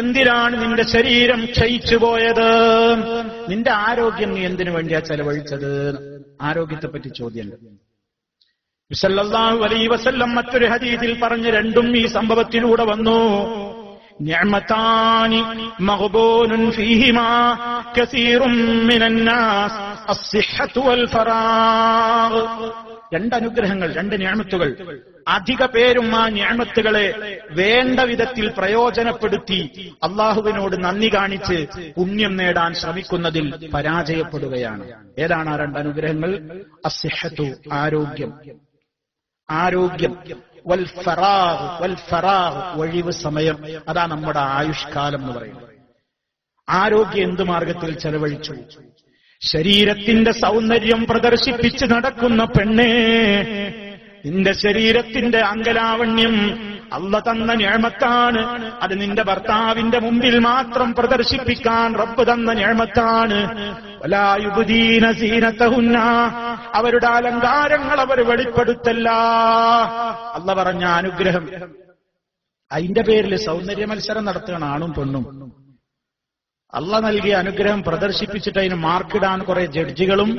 എന്തിനാണ് നിന്റെ ശരീരം ക്ഷയിച്ചു പോയത്? നിന്റെ ആരോഗ്യം നീ എന്തിനു വേണ്ടിയാ ചെലവഴിച്ചത്? ആരോഗ്യത്തെപ്പറ്റി ചോദ്യമുണ്ട്. നബി സല്ലല്ലാഹു അലൈഹി വസല്ലം മറ്റൊരു ഹദീസിൽ പറഞ്ഞ രണ്ടും ഈ സംഭവത്തിലൂടെ വന്നു. നിഅമതാനി മഗ്ബൂനുൻ ഫീഹിമാ കസീറുൻ മിനൻ നാസ് അസ്സിഹ്ഹതു വൽ ഫറാഗ്. 2 അനുഗ്രഹങ്ങൾ, 2 നിഅമത്തുകൾ. അധിക പേരും ആ നിഅമത്തുകളെ വേണ്ട വിധത്തിൽ പ്രയോജനപ്പെടുത്തി അള്ളാഹുവിനോട് നന്ദി കാണിച്ച് പുണ്യം നേടാൻ ശ്രമിക്കുന്നതിൽ പരാജയപ്പെടുകയാണ്. ഏതാണ് ആ 2 അനുഗ്രഹങ്ങൾ? അസ്സിഹ്ഹതു, ആരോഗ്യം, വൽ ഫറാഗ്, ഒഴിവ് സമയം. അതാ നമ്മുടെ ആയുഷ്കാലം എന്ന് പറയുന്നത്. ആരോഗ്യം എന്ത് മാർഗത്തിൽ ചെലവഴിച്ചു? ശരീരത്തിന്റെ സൗന്ദര്യം പ്രദർശിപ്പിച്ച് നടക്കുന്ന പെണ്ണേ, നിന്റെ ശരീരത്തിന്റെ അംഗലാവണ്യം അള്ള തന്ന നിഅമത്താണ്. അത് നിന്റെ ഭർത്താവിന്റെ മുമ്പിൽ മാത്രം പ്രദർശിപ്പിക്കാൻ റബ്ബ് തന്ന നിഅമത്താണ്. വലാ യുബ്ദീന സീനതഹുന്ന, അവരുടെ അലങ്കാരങ്ങൾ അവർ വെളിപ്പെടുത്തല്ല. അള്ള പറഞ്ഞ അനുഗ്രഹം, അതിന്റെ പേരിൽ സൗന്ദര്യ മത്സരം നടത്തുകയാണ് ആണും പെണ്ണും. അള്ള നൽകിയ അനുഗ്രഹം പ്രദർശിപ്പിച്ചിട്ട് അതിന് മാർക്കിടാൻ കുറെ ജഡ്ജികളും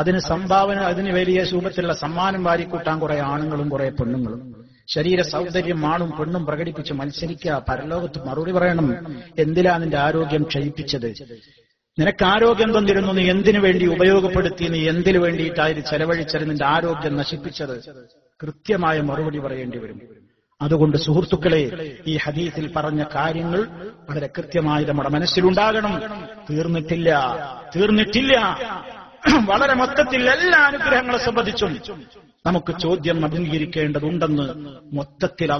അതിന് സംഭാവന, അതിന് വലിയ രൂപത്തിലുള്ള സമ്മാനം വാരിക്കൂട്ടാൻ കുറെ ആണുങ്ങളും കുറെ പെണ്ണുങ്ങളും. ശരീര സൗന്ദര്യം ആണും പെണ്ണും പ്രകടിപ്പിച്ച് മത്സരിക്കുക. പരലോകത്ത് മറുപടി പറയണം, എന്തിലാ നിന്റെ ആരോഗ്യം ക്ഷയിപ്പിച്ചത്? നിനക്ക് ആരോഗ്യം തന്നിരുന്നു, നീ എന്തിനു വേണ്ടി ഉപയോഗപ്പെടുത്തി? നീ എന്തിനു വേണ്ടിയിട്ടായിരുന്നു ചെലവഴിച്ചത്? നിന്റെ ആരോഗ്യം നശിപ്പിച്ചത്? കൃത്യമായ മറുപടി പറയേണ്ടി വരും. അതുകൊണ്ട് സുഹൃത്തുക്കളെ, ഈ ഹദീസിൽ പറഞ്ഞ കാര്യങ്ങൾ വളരെ കൃത്യമായി നമ്മുടെ മനസ്സിലുണ്ടാകണം. തീർന്നിട്ടില്ല. വളരെ മൊത്തത്തിൽ എല്ലാ അനുഗ്രഹങ്ങളെ സംബന്ധിച്ചും നമുക്ക് ചോദ്യം അഭിമുഖീകരിക്കേണ്ടതുണ്ടെന്ന് മൊത്തത്തിൽ